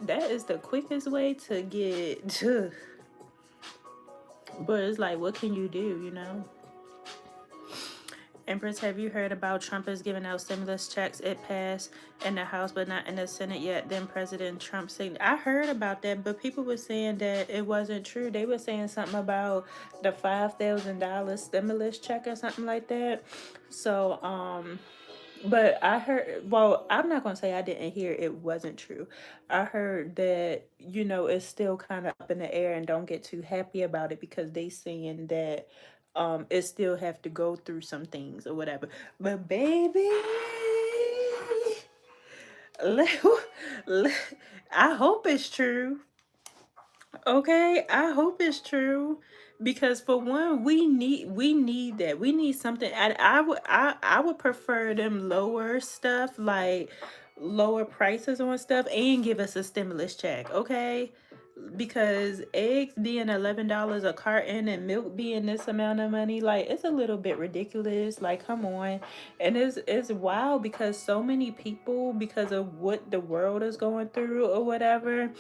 that is the quickest way to get but it's like, what can you do, you know? Empress, have you heard about Trump is giving out stimulus checks? It passed in the House but not in the Senate yet. Then President Trump said, I heard about that, but people were saying that it wasn't true. They were saying something about the $5,000 stimulus check or something like that. So, but I heard, well, I'm not going to say I didn't hear it wasn't true. I heard that, you know, it's still kind of up in the air, and don't get too happy about it, because they saying that it still have to go through some things or whatever. But baby, let- I hope it's true. Okay, I hope it's true, because for one, we need that. We need something. And I would prefer them lower stuff, like lower prices on stuff, and give us a stimulus check, okay? Because eggs being $11 a carton and milk being this amount of money, like, it's a little bit ridiculous. Like, come on. And it's wild, because so many people, because of what the world is going through or whatever,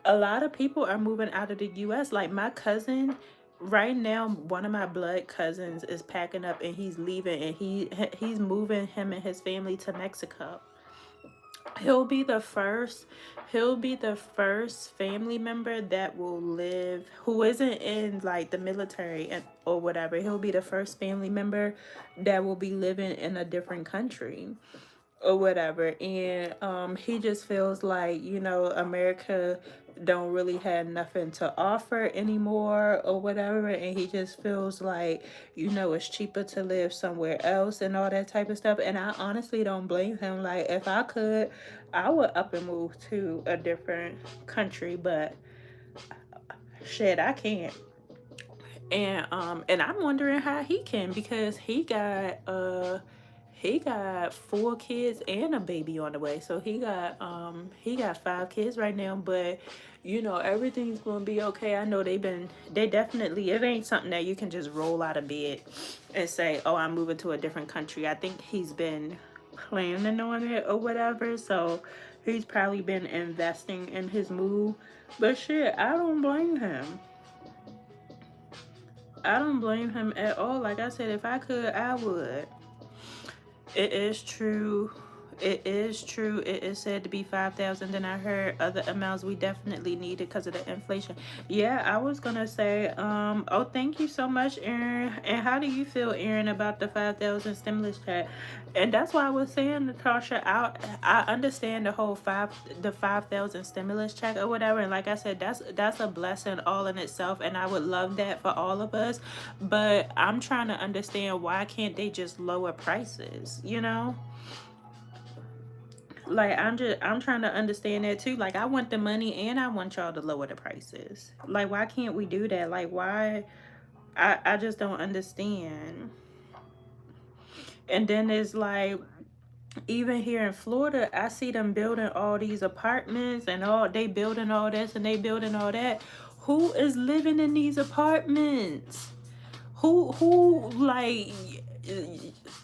a lot of people are moving out of the US. Like my cousin, right now, one of my blood cousins is packing up and he's leaving, and he's moving him and his family to Mexico. He'll be the first he'll be the first family member that will live who isn't in like the military and or whatever. He'll be the first family member that will be living in a different country or whatever. And he just feels like, you know, America don't really have nothing to offer anymore or whatever, and he just feels like, you know, it's cheaper to live somewhere else and all that type of stuff. And I honestly don't blame him. Like, if I could, I would up and move to a different country, but shit, I can't. And I'm wondering how he can, because he got 4 kids and a baby on the way. So he got 5 kids right now, but you know, everything's gonna be okay. I know they definitely, it ain't something that you can just roll out of bed and say, oh, I'm moving to a different country. I think he's been planning on it or whatever. So he's probably been investing in his move. But shit, I don't blame him. I don't blame him at all. Like I said, if I could, I would. It is true. It is true. It is said to be 5,000. Then I heard other amounts we definitely needed because of the inflation. Yeah, I was gonna say, oh, thank you so much, Aaron. And how do you feel, Aaron, about the 5,000 stimulus check? And that's why I was saying, Natasha, I understand the 5,000 stimulus check or whatever. And like I said, that's a blessing all in itself, and I would love that for all of us. But I'm trying to understand, why can't they just lower prices? You know, like I'm trying to understand that too. Like I want the money and I want y'all to lower the prices. Like why can't we do that? Like why? I just don't understand. And then it's like, even here in Florida, I see them building all these apartments and all, they building all this and they building all that. Who is living in these apartments? Who like,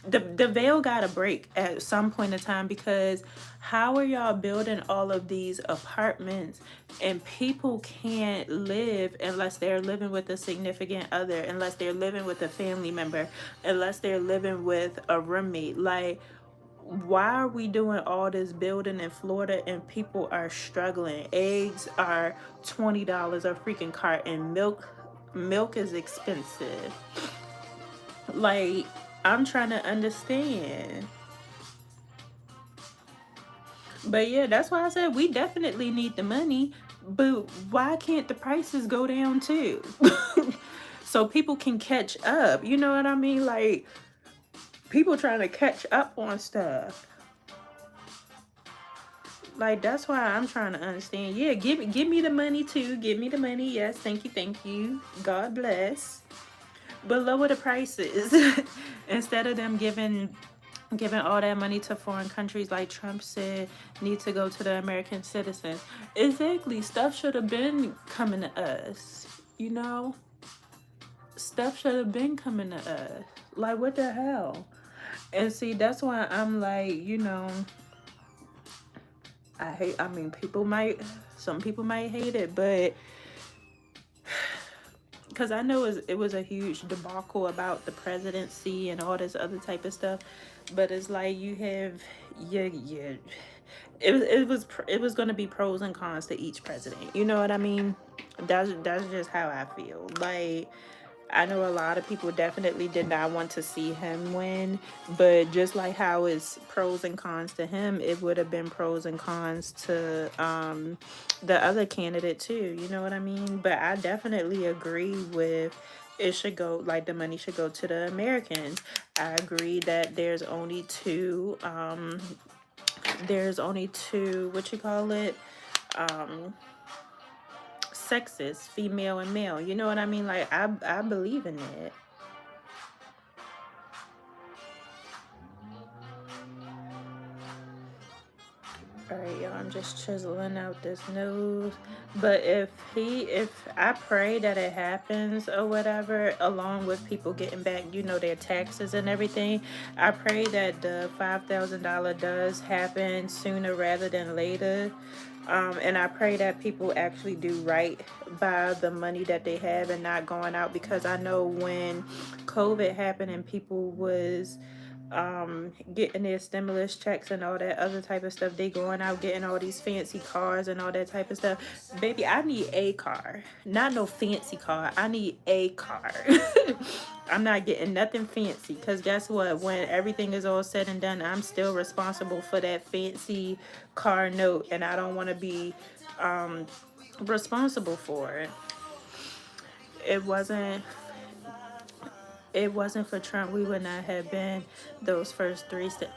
the veil gotta break at some point in time, because how are y'all building all of these apartments and people can't live unless they're living with a significant other, unless they're living with a family member, unless they're living with a roommate? Like, why are we doing all this building in Florida and people are struggling? Eggs are $20 a freaking carton. Milk is expensive. Like, I'm trying to understand. But yeah, that's why I said we definitely need the money. But why can't the prices go down too? So people can catch up. You know what I mean? Like, people trying to catch up on stuff. Like, that's why I'm trying to understand. Yeah, give me the money too. Give me the money. Yes, thank you, thank you. God bless. But lower the prices. Instead of them giving all that money to foreign countries, like Trump said, need to go to the American citizens. Exactly. Stuff should have been coming to us. You know? Stuff should have been coming to us. Like, what the hell? And see, that's why I'm like, you know, I mean, some people might hate it, but because I know it was a huge debacle about the presidency and all this other type of stuff, but it's like you have, yeah, it was going to be pros and cons to each president. You know what I mean? That's just how I feel. Like, I know a lot of people definitely did not want to see him win, but just like how it's pros and cons to him, it would have been pros and cons to the other candidate too. You know what I mean? But I definitely agree with, it should go, like, the money should go to the Americans. I agree that there's only two, what you call it, sexes, female and male. You know what I mean? Like, I believe in it. All right, y'all, I'm just chiseling out this nose. But if I pray that it happens or whatever, along with people getting back, you know, their taxes and everything, I pray that the $5,000 does happen sooner rather than later. And I pray that people actually do right by the money that they have and not going out, because I know when COVID happened and people was getting their stimulus checks and all that other type of stuff, they going out getting all these fancy cars and all that type of stuff. Baby, I need a car, not no fancy car. I need a car. I'm not getting nothing fancy, because guess what, when everything is all said and done, I'm still responsible for that fancy car note, and I don't want to be responsible for it. It wasn't it wasn't for Trump, we would not have been those first three steps.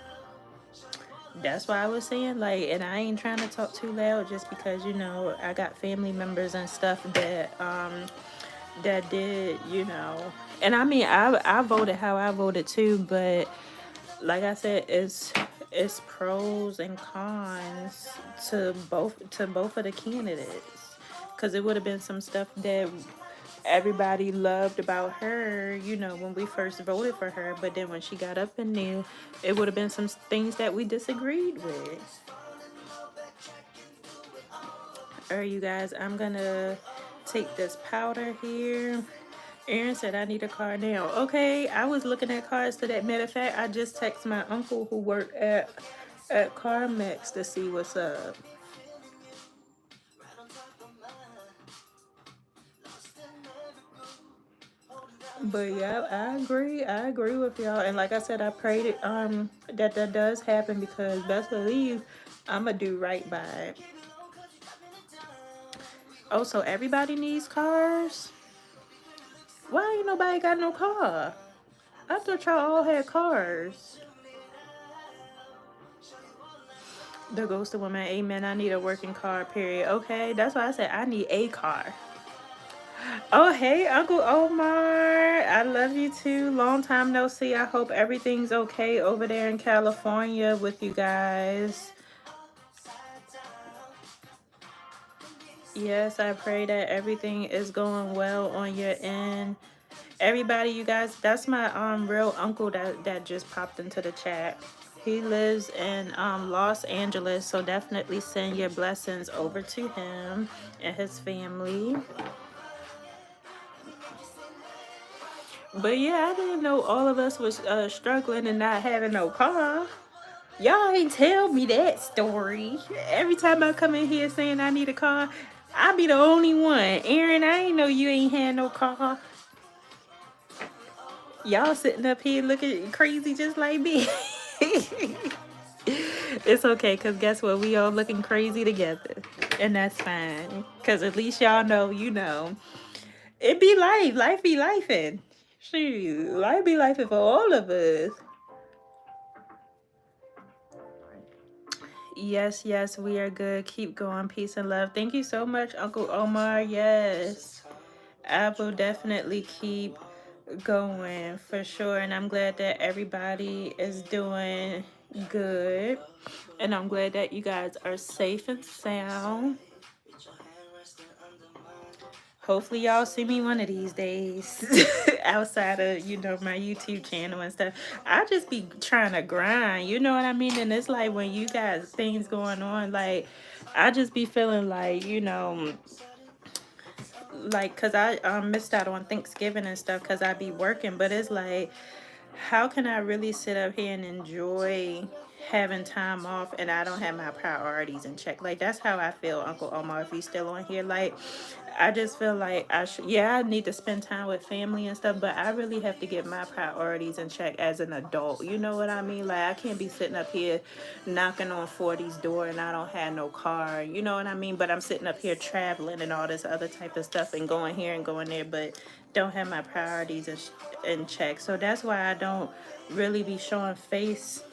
That's why I was saying, like, and I ain't trying to talk too loud, just because, you know, I got family members and stuff that did, you know. And I mean, I voted how I voted too, but like I said, it's pros and cons to both of the candidates. Cause it would have been some stuff that everybody loved about her, when we first voted for her. But then when she got up in there, it would have been some things that we disagreed with. All right, you guys, I'm gonna take this powder here. Aaron said I need a car now. Okay, I was looking at cars to that. Matter of fact, I just texted my uncle who worked at CarMax to see what's up. But yeah, I agree. I agree with y'all. And like I said, I prayed it that does happen, because best believe I'ma do right by it. Oh, so everybody needs cars? Why ain't nobody got no car? I thought y'all all had cars. The ghosted woman, amen. I need a working car, period. Okay, that's why I said I need a car. Oh, hey, Uncle Omar. I love you too. Long time no see. I hope everything's okay over there in California with you guys. Yes, I pray that everything is going well on your end. Everybody, you guys, that's my real uncle that just popped into the chat. He lives in Los Angeles, so definitely send your blessings over to him and his family. But yeah, I didn't know all of us was struggling and not having no car. Y'all ain't tell me that story. Every time I come in here saying I need a car, I be the only one. Aaron, I ain't know you ain't had no car. Y'all sitting up here looking crazy just like me. It's okay, because guess what? We all looking crazy together. And that's fine. Because at least y'all know, it be life. Life be lifing. Shoot, life be lifing for all of us. Yes, yes, we are good. Keep going. Peace and love. Thank you so much, Uncle Omar. Yes. I will definitely keep going for sure. And I'm glad that everybody is doing good. And I'm glad that you guys are safe and sound. Hopefully y'all see me one of these days outside of, my YouTube channel and stuff. I just be trying to grind, you know what I mean? And it's like when you got things going on, like I just be feeling like, like, cause I missed out on Thanksgiving and stuff cause I be working, but it's like, how can I really sit up here and enjoy having time off and I don't have my priorities in check? Like, that's how I feel, Uncle Omar, if he's still on here. Like, I just feel like I need to spend time with family and stuff, but I really have to get my priorities in check as an adult. You know what I mean? Like, I can't be sitting up here knocking on 40's door and I don't have no car. You know what I mean? But I'm sitting up here traveling and all this other type of stuff and going here and going there, but don't have my priorities in check. So that's why I don't really be showing face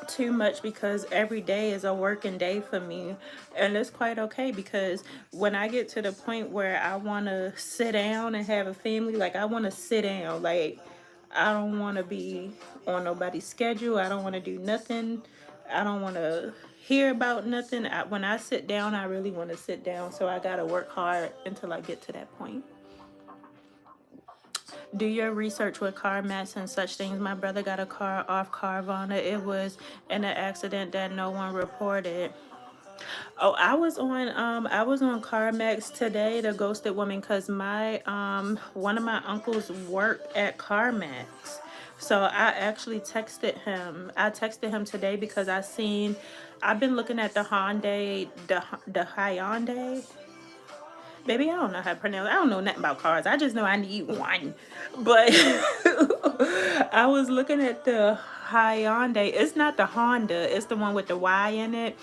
too much, because every day is a working day for me, and it's quite okay, because when I get to the point where I want to sit down and have a family, like I want to sit down, like I don't want to be on nobody's schedule, I don't want to do nothing, I don't want to hear about nothing. When I sit down, I really want to sit down, so I gotta work hard until I get to that point. Do your research with car mats and such things. My brother got a car off Carvana. It was in an accident that no one reported. Oh, I was on CarMax today, the ghosted woman, cause my one of my uncles worked at CarMax. So I actually texted him. I texted him today because I've been looking at the Hyundai, the Hyundai. Baby, I don't know how to pronounce it. I don't know nothing about cars. I just know I need one. But I was looking at the Hyundai. It's not the Honda. It's the one with the Y in it.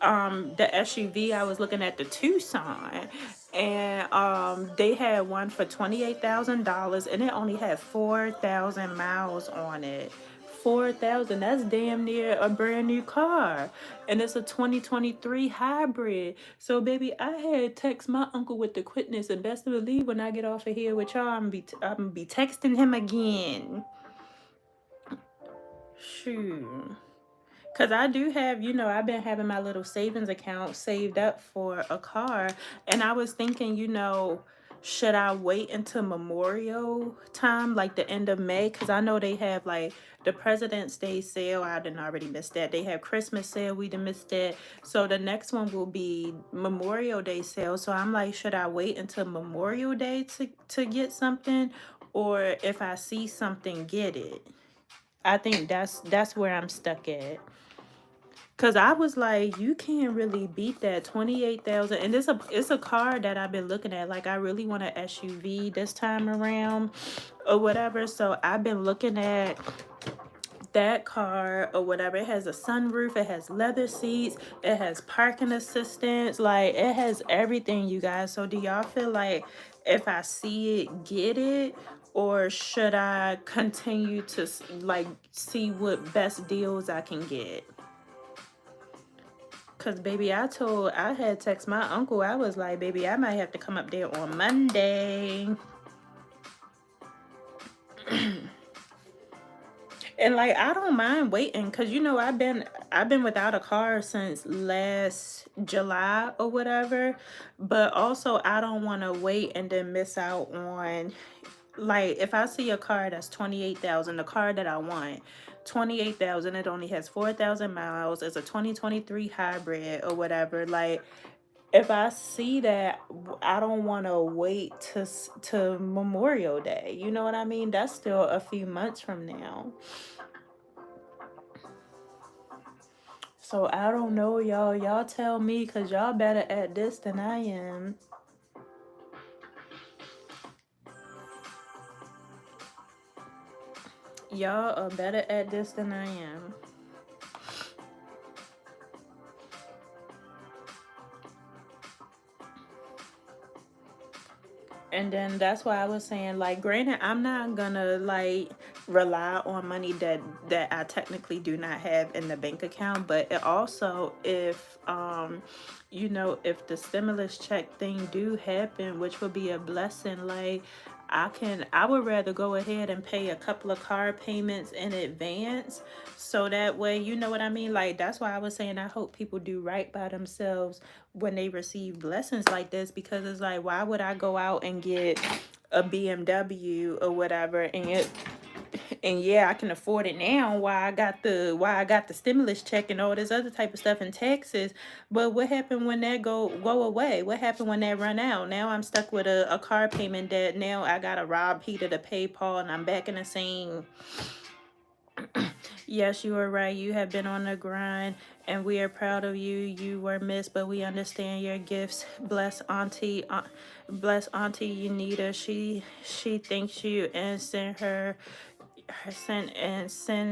The SUV. I was looking at the Tucson, and they had one for $28,000, and it only had 4,000 miles on it. 4,000, that's damn near a brand new car, and it's a 2023 hybrid. So baby, I had text my uncle with the quickness, and best believe when I get off of here with y'all, I'm gonna be texting him again. Shoot. Because I do have, I've been having my little savings account saved up for a car. And I was thinking, should I wait until Memorial time, like the end of May? Because I know they have like the President's Day sale. I didn't already miss that. They have Christmas sale. We didn't miss that. So the next one will be Memorial Day sale. So I'm like, should I wait until Memorial Day to get something? Or if I see something, get it? I think that's where I'm stuck at. Cause I was like, you can't really beat that 28,000, and it's a car that I've been looking at. Like, I really want an SUV this time around, or whatever. So I've been looking at that car or whatever. It has a sunroof, it has leather seats, it has parking assistance, like it has everything, you guys. So do y'all feel like if I see it, get it? Or should I continue to like see what best deals I can get? Cause baby, I had text my uncle. I was like, baby, I might have to come up there on Monday. And like, I don't mind waiting, cause I've been without a car since last July or whatever. But also, I don't want to wait and then miss out on, like, if I see a car that's 28,000, the car that I want, 28,000, it only has 4,000 miles. It's a 2023 hybrid or whatever. Like, if I see that, I don't want to wait to Memorial Day. You know what I mean? That's still a few months from now. So I don't know, y'all. Y'all tell me, cause y'all better at this than I am. Y'all are better at this than I am. And then that's why I was saying, like, granted, I'm not gonna like rely on money that I technically do not have in the bank account. But it also, if the stimulus check thing do happen, which would be a blessing, like, I would rather go ahead and pay a couple of car payments in advance, so that way, you know what I mean? Like, that's why I was saying I hope people do right by themselves when they receive blessings like this, because it's like, why would I go out and get a BMW or whatever, and yeah, I can afford it now, why I got the stimulus check and all this other type of stuff in Texas. But what happened when that go away? What happened when that run out? Now I'm stuck with a car payment that now I gotta rob Peter to pay Paul, and I'm back in the same. Yes, you are right. You have been on the grind, and we are proud of you. You were missed, but we understand your gifts. Bless Auntie Unita. She thanks you, and send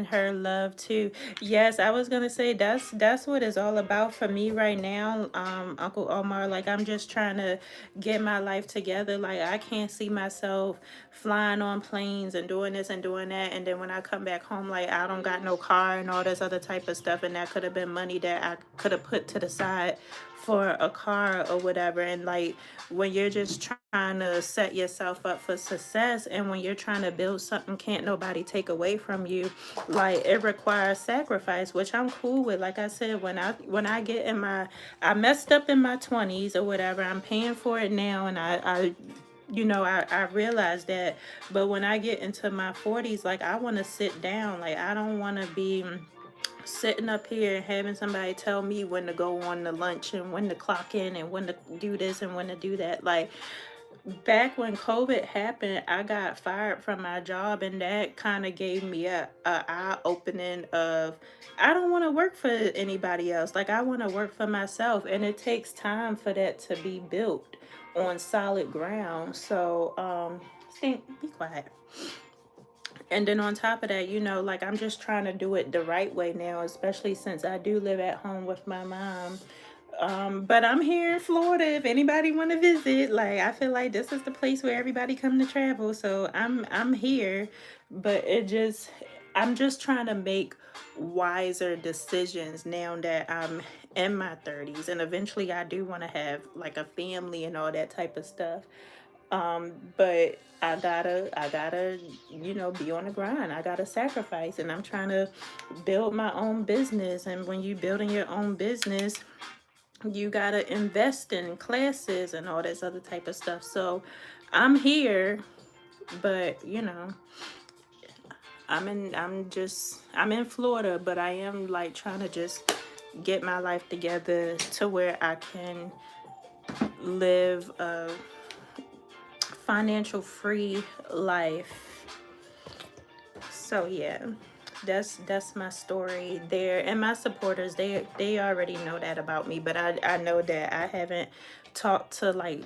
her love too. Yes, I was gonna say that's what it's all about for me right now, Uncle Omar. Like, I'm just trying to get my life together. Like, I can't see myself flying on planes and doing this and doing that, and then when I come back home, like, I don't got no car and all this other type of stuff, and that could have been money that I could have put to the side for a car or whatever. And like, when you're just trying to set yourself up for success, and when you're trying to build something can't nobody take away from you, like, it requires sacrifice, which I'm cool with. Like I said, when I get in I messed up in my 20s or whatever, I'm paying for it now, and I realize that. But when I get into my 40s, like, I want to sit down. Like, I don't want to be sitting up here and having somebody tell me when to go on the lunch and when to clock in and when to do this and when to do that. Like, back when COVID happened, I got fired from my job, and that kind of gave me a eye opening of, I don't want to work for anybody else. Like, I want to work for myself, and it takes time for that to be built on solid ground. So, think, be quiet. And then on top of that, like, I'm just trying to do it the right way now, especially since I do live at home with my mom. But I'm here in Florida. If anybody want to visit, like, I feel like this is the place where everybody come to travel. So I'm here, but I'm just trying to make wiser decisions now that I'm in my 30s, and eventually I do want to have like a family and all that type of stuff. But I gotta, be on the grind. I gotta sacrifice, and I'm trying to build my own business. And when you building your own business, you gotta invest in classes and all this other type of stuff. So I'm here, but I'm in Florida, but I am like trying to just get my life together to where I can live a financial free life. So yeah, that's my story there. And my supporters, they already know that about me, but I know that I haven't talked to, like,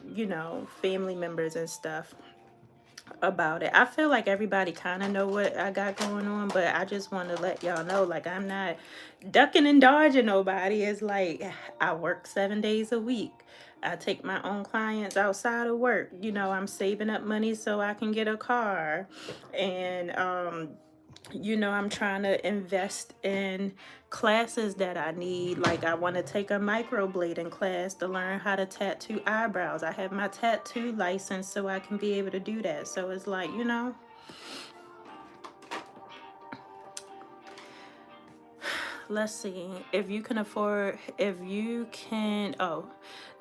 family members and stuff about it. I feel like everybody kind of know what I got going on, but I just want to let y'all know, like, I'm not ducking and dodging nobody. It's like I work 7 days a week. I take my own clients outside of work. I'm saving up money so I can get a car. And I'm trying to invest in classes that I need. Like, I want to take a microblading class to learn how to tattoo eyebrows. I have my tattoo license so I can be able to do that. So it's like, let's see, oh,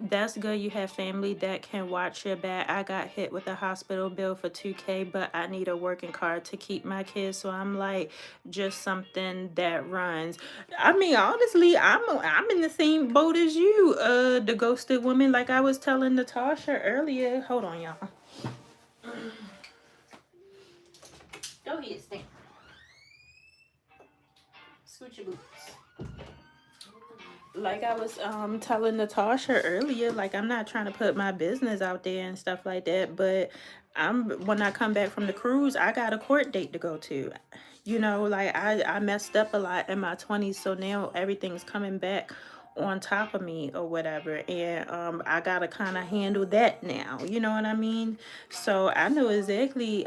that's good, you have family that can watch your back. I got hit with a hospital bill for 2K, but I need a working car to keep my kids. So I'm like, just something that runs. I mean, honestly, I'm in the same boat as you, the ghosted woman. Like I was telling Natasha earlier. Hold on, y'all. Go ahead, stand. Scoot your boots. Like I was telling Natasha earlier, like, I'm not trying to put my business out there and stuff like that, but when I come back from the cruise, I got a court date to go to. Like, I messed up a lot in my 20s, so now everything's coming back on top of me or whatever, and I gotta kind of handle that now. You know what I mean? So I know exactly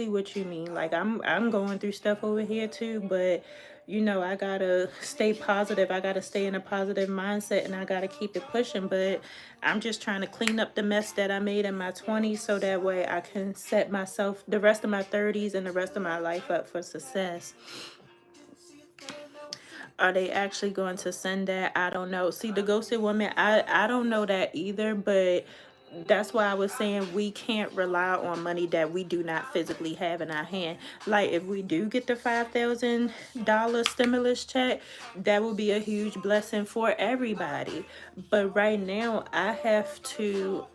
what you mean. Like, I'm going through stuff over here too, but I gotta stay positive. I gotta stay in a positive mindset, and I gotta keep it pushing. But I'm just trying to clean up the mess that I made in my 20s so that way I can set myself, the rest of my 30s and the rest of my life, up for success. Are they actually going to send that? I don't know. See, the ghosted woman, I don't know that either, but that's why I was saying we can't rely on money that we do not physically have in our hand. Like, if we do get the $5,000 stimulus check, that will be a huge blessing for everybody. But right now, I have to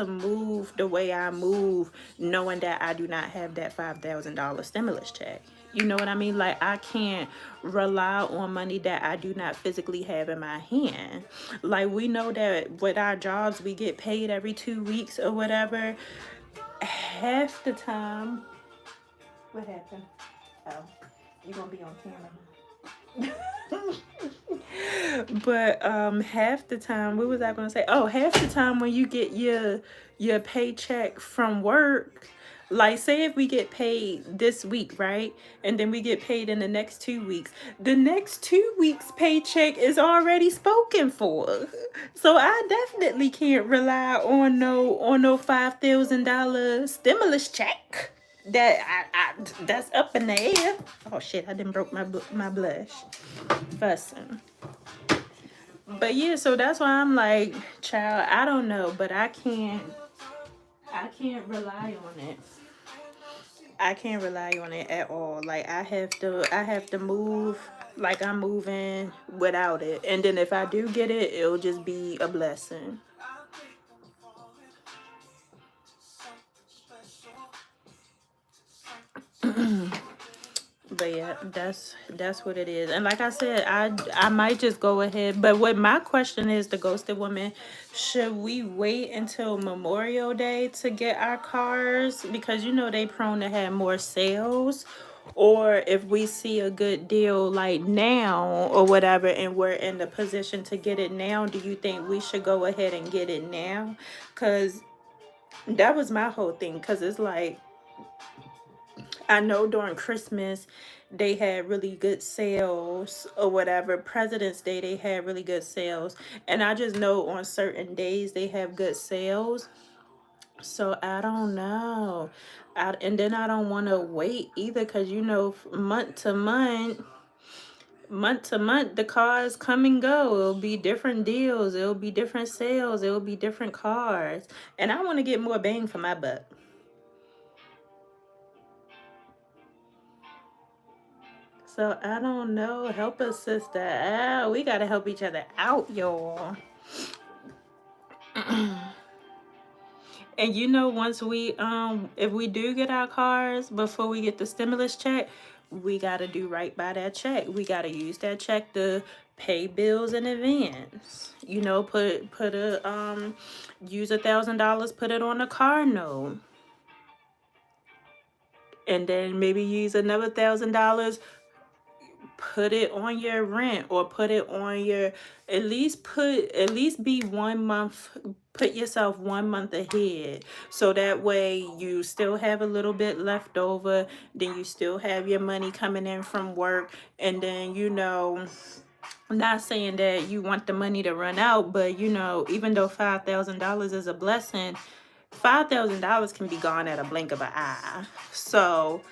move the way I move, knowing that I do not have that $5,000 stimulus check. You know what I mean? Like, I can't rely on money that I do not physically have in my hand. Like, we know that with our jobs, we get paid every 2 weeks or whatever. Half the time, what happened? Oh, you're gonna be on camera. But half the time, what was I gonna say? Oh, half the time when you get your paycheck from work, like, say if we get paid this week, right? And then we get paid in the next 2 weeks. The next 2 weeks paycheck is already spoken for. So I definitely can't rely on no $5,000 stimulus check. That's up in the air. Oh shit! I didn't broke my blush. Fussing. But yeah, so that's why I'm like, child, I don't know, but I can't rely on it. I can't rely on it at all. Like, I have to move like I'm moving without it. And then if I do get it, it'll just be a blessing. But yeah, that's what it is. And like I said, I might just go ahead. But what my question is, the ghosted woman, should we wait until Memorial Day to get our cars? Because they prone to have more sales. Or if we see a good deal like now or whatever, and we're in the position to get it now, do you think we should go ahead and get it now? Because that was my whole thing. Because it's like, I know during Christmas they had really good sales or whatever. President's Day they had really good sales. And I just know on certain days they have good sales. So I don't know. And then I don't want to wait either because, you know, month to month, the cars come and go. It'll be different deals. It'll be different sales. It'll be different cars. And I want to get more bang for my buck. So I don't know. Help a sister out. We got to help each other out, y'all. And you know, once we if we do get our cars before we get the stimulus check, we gotta do right by that check. We gotta use that check to pay bills in advance. You know, put a use $1,000, put it on a car note. And then maybe use another $1,000, put it on your rent, or put it on your, at least be 1 month, put yourself 1 month ahead, so that way you still have a little bit left over, then you still have your money coming in from work. And then, you know, I'm not saying that you want the money to run out, but you know, even though $5,000 is a blessing, $5,000 can be gone at a blink of an eye. So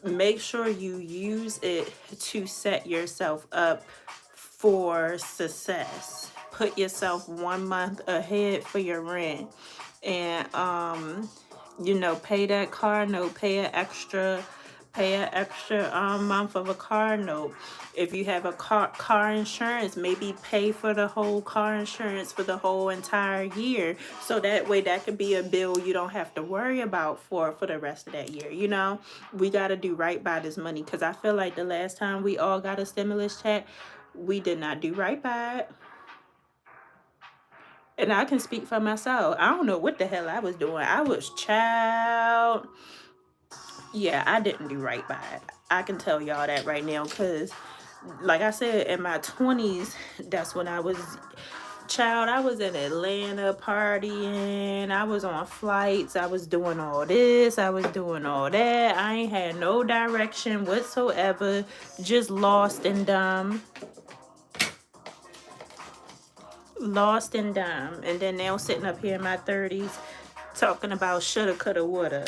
make sure you use it to set yourself up for success. Put yourself 1 month ahead for your rent. And you know, pay that car note, pay an extra month of a car note. If you have a car insurance, maybe pay for the whole car insurance for the whole entire year, so that way that could be a bill you don't have to worry about for the rest of that year. You know, we got to do right by this money, because I feel like the last time we all got a stimulus check, we did not do right by it. And I can speak for myself. I don't know what the hell I was doing. I was child. Yeah, I didn't do right by it. I can tell y'all that right now, because like I said, in my 20s, that's when I was child. I was in Atlanta partying. I was on flights. I was doing all this. I was doing all that. I ain't had no direction whatsoever. Just lost and dumb. Lost and dumb. And then now sitting up here in my 30s talking about shoulda, coulda, woulda.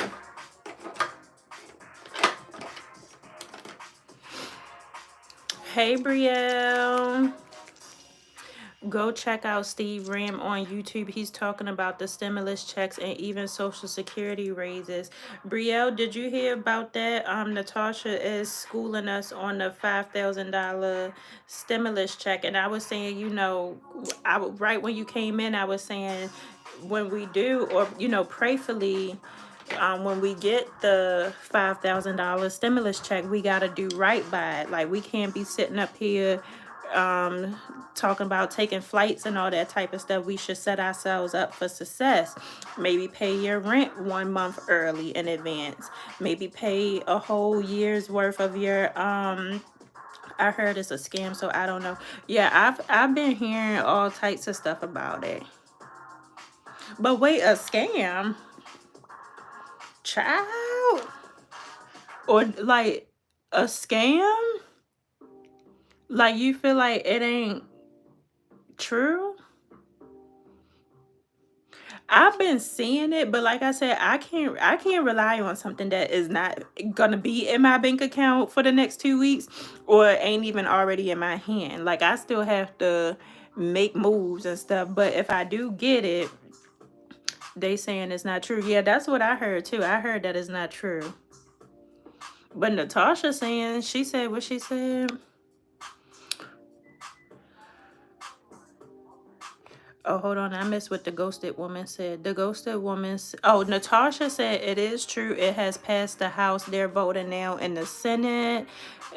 Hey, Brielle. Go check out Steve Ram on YouTube. He's talking about the stimulus checks and even Social Security raises. Brielle, did you hear about that? Natasha is schooling us on the $5,000 stimulus check. And I was saying, you know, right when you came in, I was saying, when we do, or, you know, prayerfully, when we get the $5,000 stimulus check, we got to do right by it. Like, we can't be sitting up here talking about taking flights and all that type of stuff. We should set ourselves up for success. Maybe pay your rent 1 month early in advance. Maybe pay a whole year's worth of your I heard it's a scam, so I don't know. Yeah, I've been hearing all types of stuff about it. But wait, a scam? Child? Or like a scam? Like, you feel like it ain't true? I've been seeing it, but like I said, I can't rely on something that is not gonna be in my bank account for the next 2 weeks, or ain't even already in my hand. Like, I still have to make moves and stuff. But if I do get it, they saying it's not true. Yeah, that's what I heard too. I heard that it's not true. But Natasha saying, she said what she said. Oh, hold on. I missed what the ghosted woman said. The ghosted woman... Oh, Natasha said it is true. It has passed the House. They're voting now in the Senate.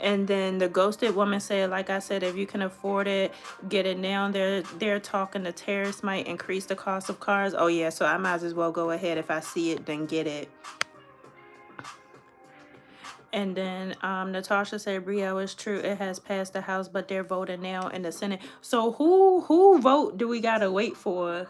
And then the ghosted woman said, like I said, if you can afford it, get it now. They're talking the tariffs might increase the cost of cars. Oh, yeah. So I might as well go ahead. If I see it, then get it. And then Natasha said, Brielle, is true. It has passed the House, but they're voting now in the Senate. So who vote do we got to wait for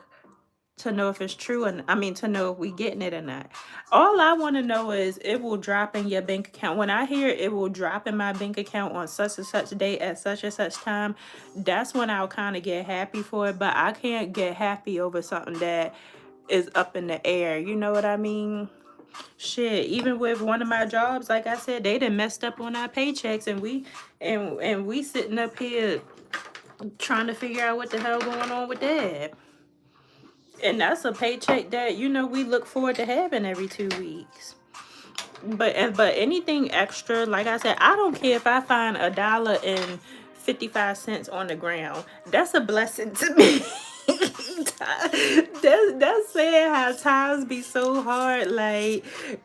to know if it's true? And I mean, to know if we getting it or not. All I want to know is it will drop in your bank account. When I hear it will drop in my bank account on such and such date at such and such time, that's when I'll kind of get happy for it. But I can't get happy over something that is up in the air. You know what I mean? Shit, even with one of my jobs, like I said, they done messed up on our paychecks, and we sitting up here trying to figure out what the hell going on with that. And that's a paycheck that, you know, we look forward to having every 2 weeks. But anything extra, like I said, I don't care if I find $1.55 on the ground. That's a blessing to me. That's saying how times be so hard. Like,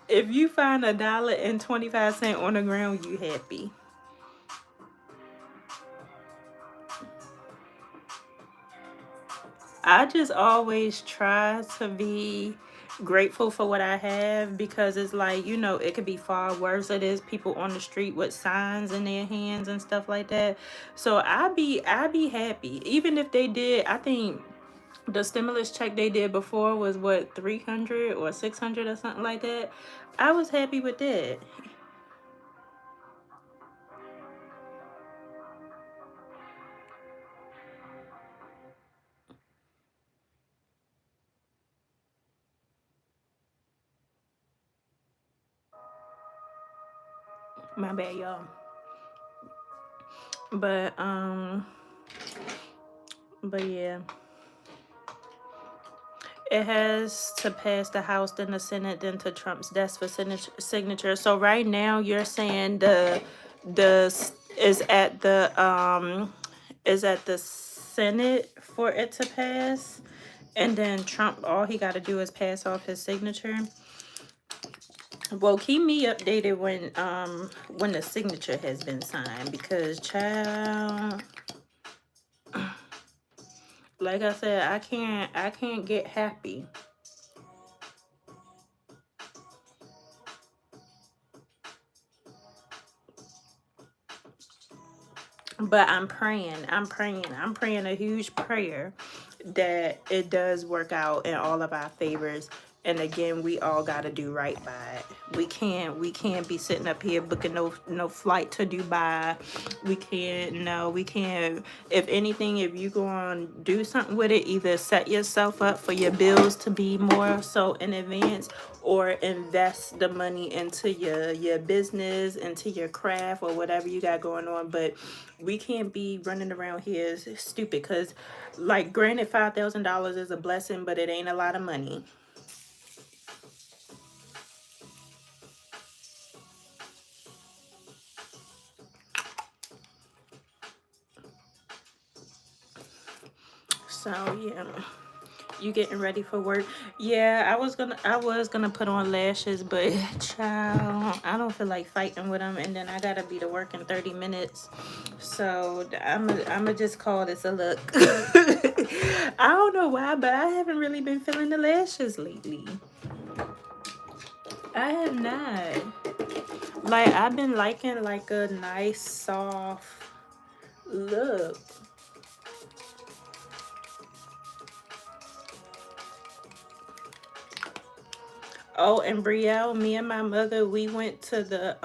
if you find $1.25 on the ground, you happy. I just always try to be grateful for what I have, because it's like, you know, it could be far worse. It is people on the street with signs in their hands and stuff like that. So I be happy. Even if they did, I think the stimulus check they did before was what, 300 or 600 or something like that. I was happy with that. My bad, y'all. But but yeah. It has to pass the House, then the Senate, then to Trump's desk for signature. So right now, you're saying is at the Senate for it to pass, and then Trump, all he got to do is pass off his signature. Well, keep me updated when the signature has been signed, because child, like I said, I can't get happy. But I'm praying a huge prayer that it does work out in all of our favors. And again, we all got to do right by it. We can't be sitting up here booking no flight to Dubai. We can't. If anything, if you go on do something with it, either set yourself up for your bills to be more so in advance, or invest the money into your business, into your craft, or whatever you got going on. But we can't be running around here stupid, because, like, granted, $5,000 is a blessing, but it ain't a lot of money. So yeah, you getting ready for work? Yeah, I was gonna put on lashes, but child, I don't feel like fighting with them, and then I gotta be to work in 30 minutes. So I'm just call this a look. I don't know why, but I haven't really been feeling the lashes lately. I have not. Like, I've been liking like a nice soft look. Oh, and Brielle, me and my mother, we went to the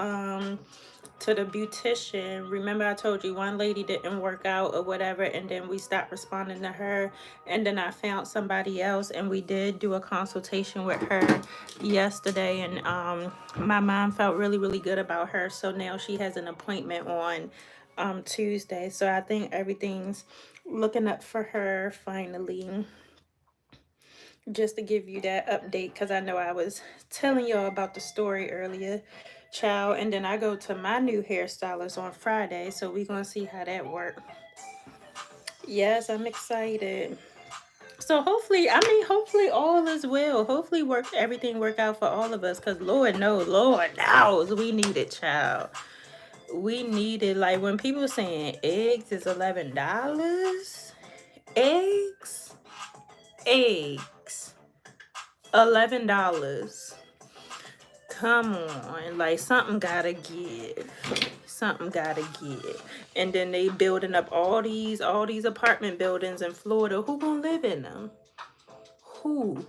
beautician. Remember I told you one lady didn't work out or whatever, and then we stopped responding to her, and then I found somebody else, and we did do a consultation with her yesterday, and my mom felt really, really good about her. So now she has an appointment on Tuesday. So I think everything's looking up for her finally. Just to give you that update, because I know I was telling y'all about the story earlier, child. And then I go to my new hairstylist on Friday, so we gonna see how that works. Yes, I'm excited. So hopefully all is well. Hopefully everything work out for all of us, because Lord knows we need it, child. We need it. Like, when people saying eggs is $11, eggs, eggs, $11. Come on, like, something gotta give. Something gotta give. And then they building up all these apartment buildings in Florida. Who gonna live in them? Who?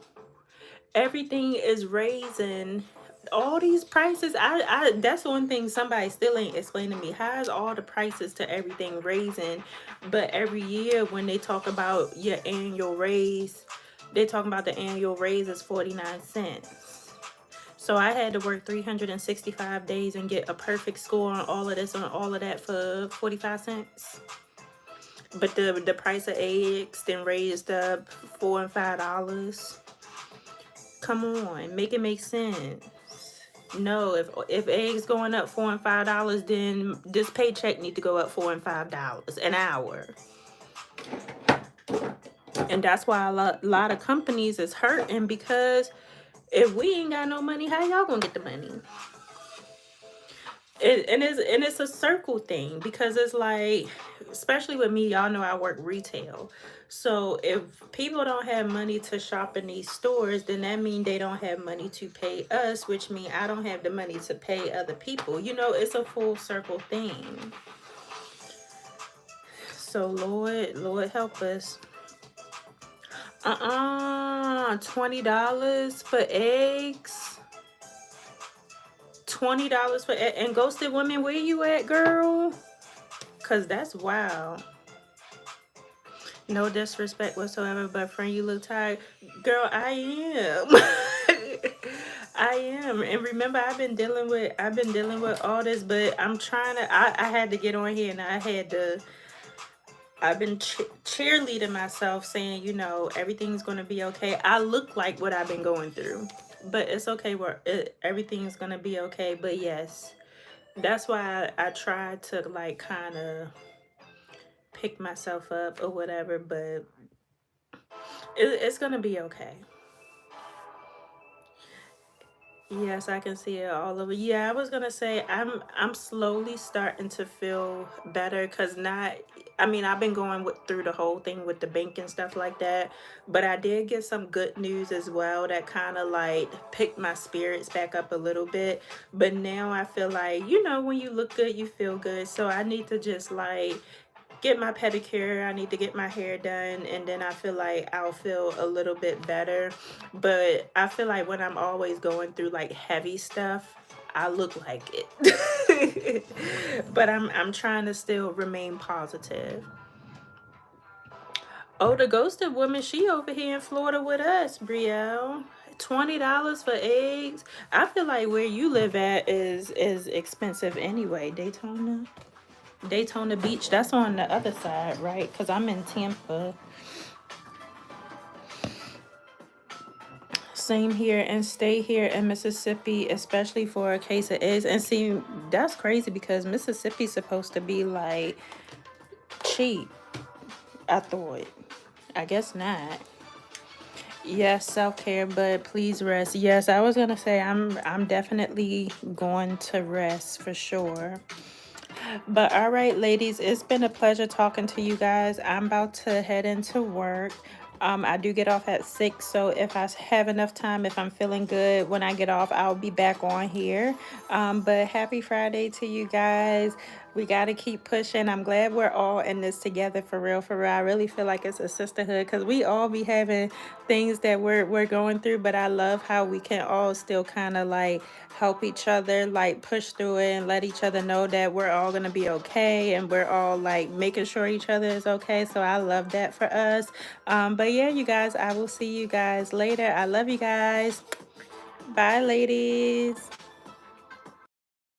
Everything is raising. All these prices. I that's one thing somebody still ain't explaining to me. How is all the prices to everything raising? But every year when they talk about your annual raise, They talking about the annual raise is 49 cents. So I had to work 365 days and get a perfect score on all of this, on all of that for 45 cents. But the price of eggs then raised up $4 and $5. Come on, make it make sense. No, if eggs going up $4 and $5, then this paycheck need to go up $4 and $5 an hour. And that's why a lot of companies is hurting, because if we ain't got no money, how y'all gonna get the money? And it's a circle thing, because it's like, especially with me, y'all know I work retail. So if people don't have money to shop in these stores, then that means they don't have money to pay us, which means I don't have the money to pay other people. You know, it's a full circle thing. So Lord help us. $20 for eggs. $20 for eggs. And Ghosted Women, where you at, girl? Cause that's wild. No disrespect whatsoever, but friend, you look tired. Girl, I am. I am. And remember, I've been dealing with all this, but I'm trying to I had to get on here, and I've been cheerleading myself, saying, you know, everything's going to be okay. I look like what I've been going through, but it's okay. Everything's going to be okay. But yes, that's why I tried to like kind of pick myself up or whatever, but it's going to be okay. Yes, I can see it all over. Yeah, I was gonna say I'm slowly starting to feel better, cause not. I mean, I've been going through the whole thing with the bank and stuff like that, but I did get some good news as well that kind of like picked my spirits back up a little bit. But now I feel like, you know, when you look good, you feel good. So I need to just like get my pedicure, I need to get my hair done, and then I feel like I'll feel a little bit better. But I feel like when I'm always going through like heavy stuff, I look like it. But I'm trying to still remain positive. Oh, the Ghosted Woman, she over here in Florida with us, Brielle. $20 for eggs. I feel like where you live at is expensive anyway. Daytona Beach, that's on the other side, right? Because I'm in Tampa. Same here, and stay here in Mississippi, especially for a case of eggs. And see, that's crazy, because Mississippi's supposed to be like cheap, I thought. I guess not. Yes, self-care, but please rest. Yes, I was gonna say I'm definitely going to rest for sure. But all right, ladies, it's been a pleasure talking to you guys. I'm about to head into work. I do get off at 6, so if I have enough time, if I'm feeling good when I get off, I'll be back on here. But happy Friday to you guys. We got to keep pushing. I'm glad we're all in this together, for real, for real. I really feel like it's a sisterhood, because we all be having things that we're going through, but I love how we can all still kind of like help each other, like push through it, and let each other know that we're all going to be okay, and we're all like making sure each other is okay. So I love that for us. But yeah, you guys, I will see you guys later. I love you guys. Bye, ladies.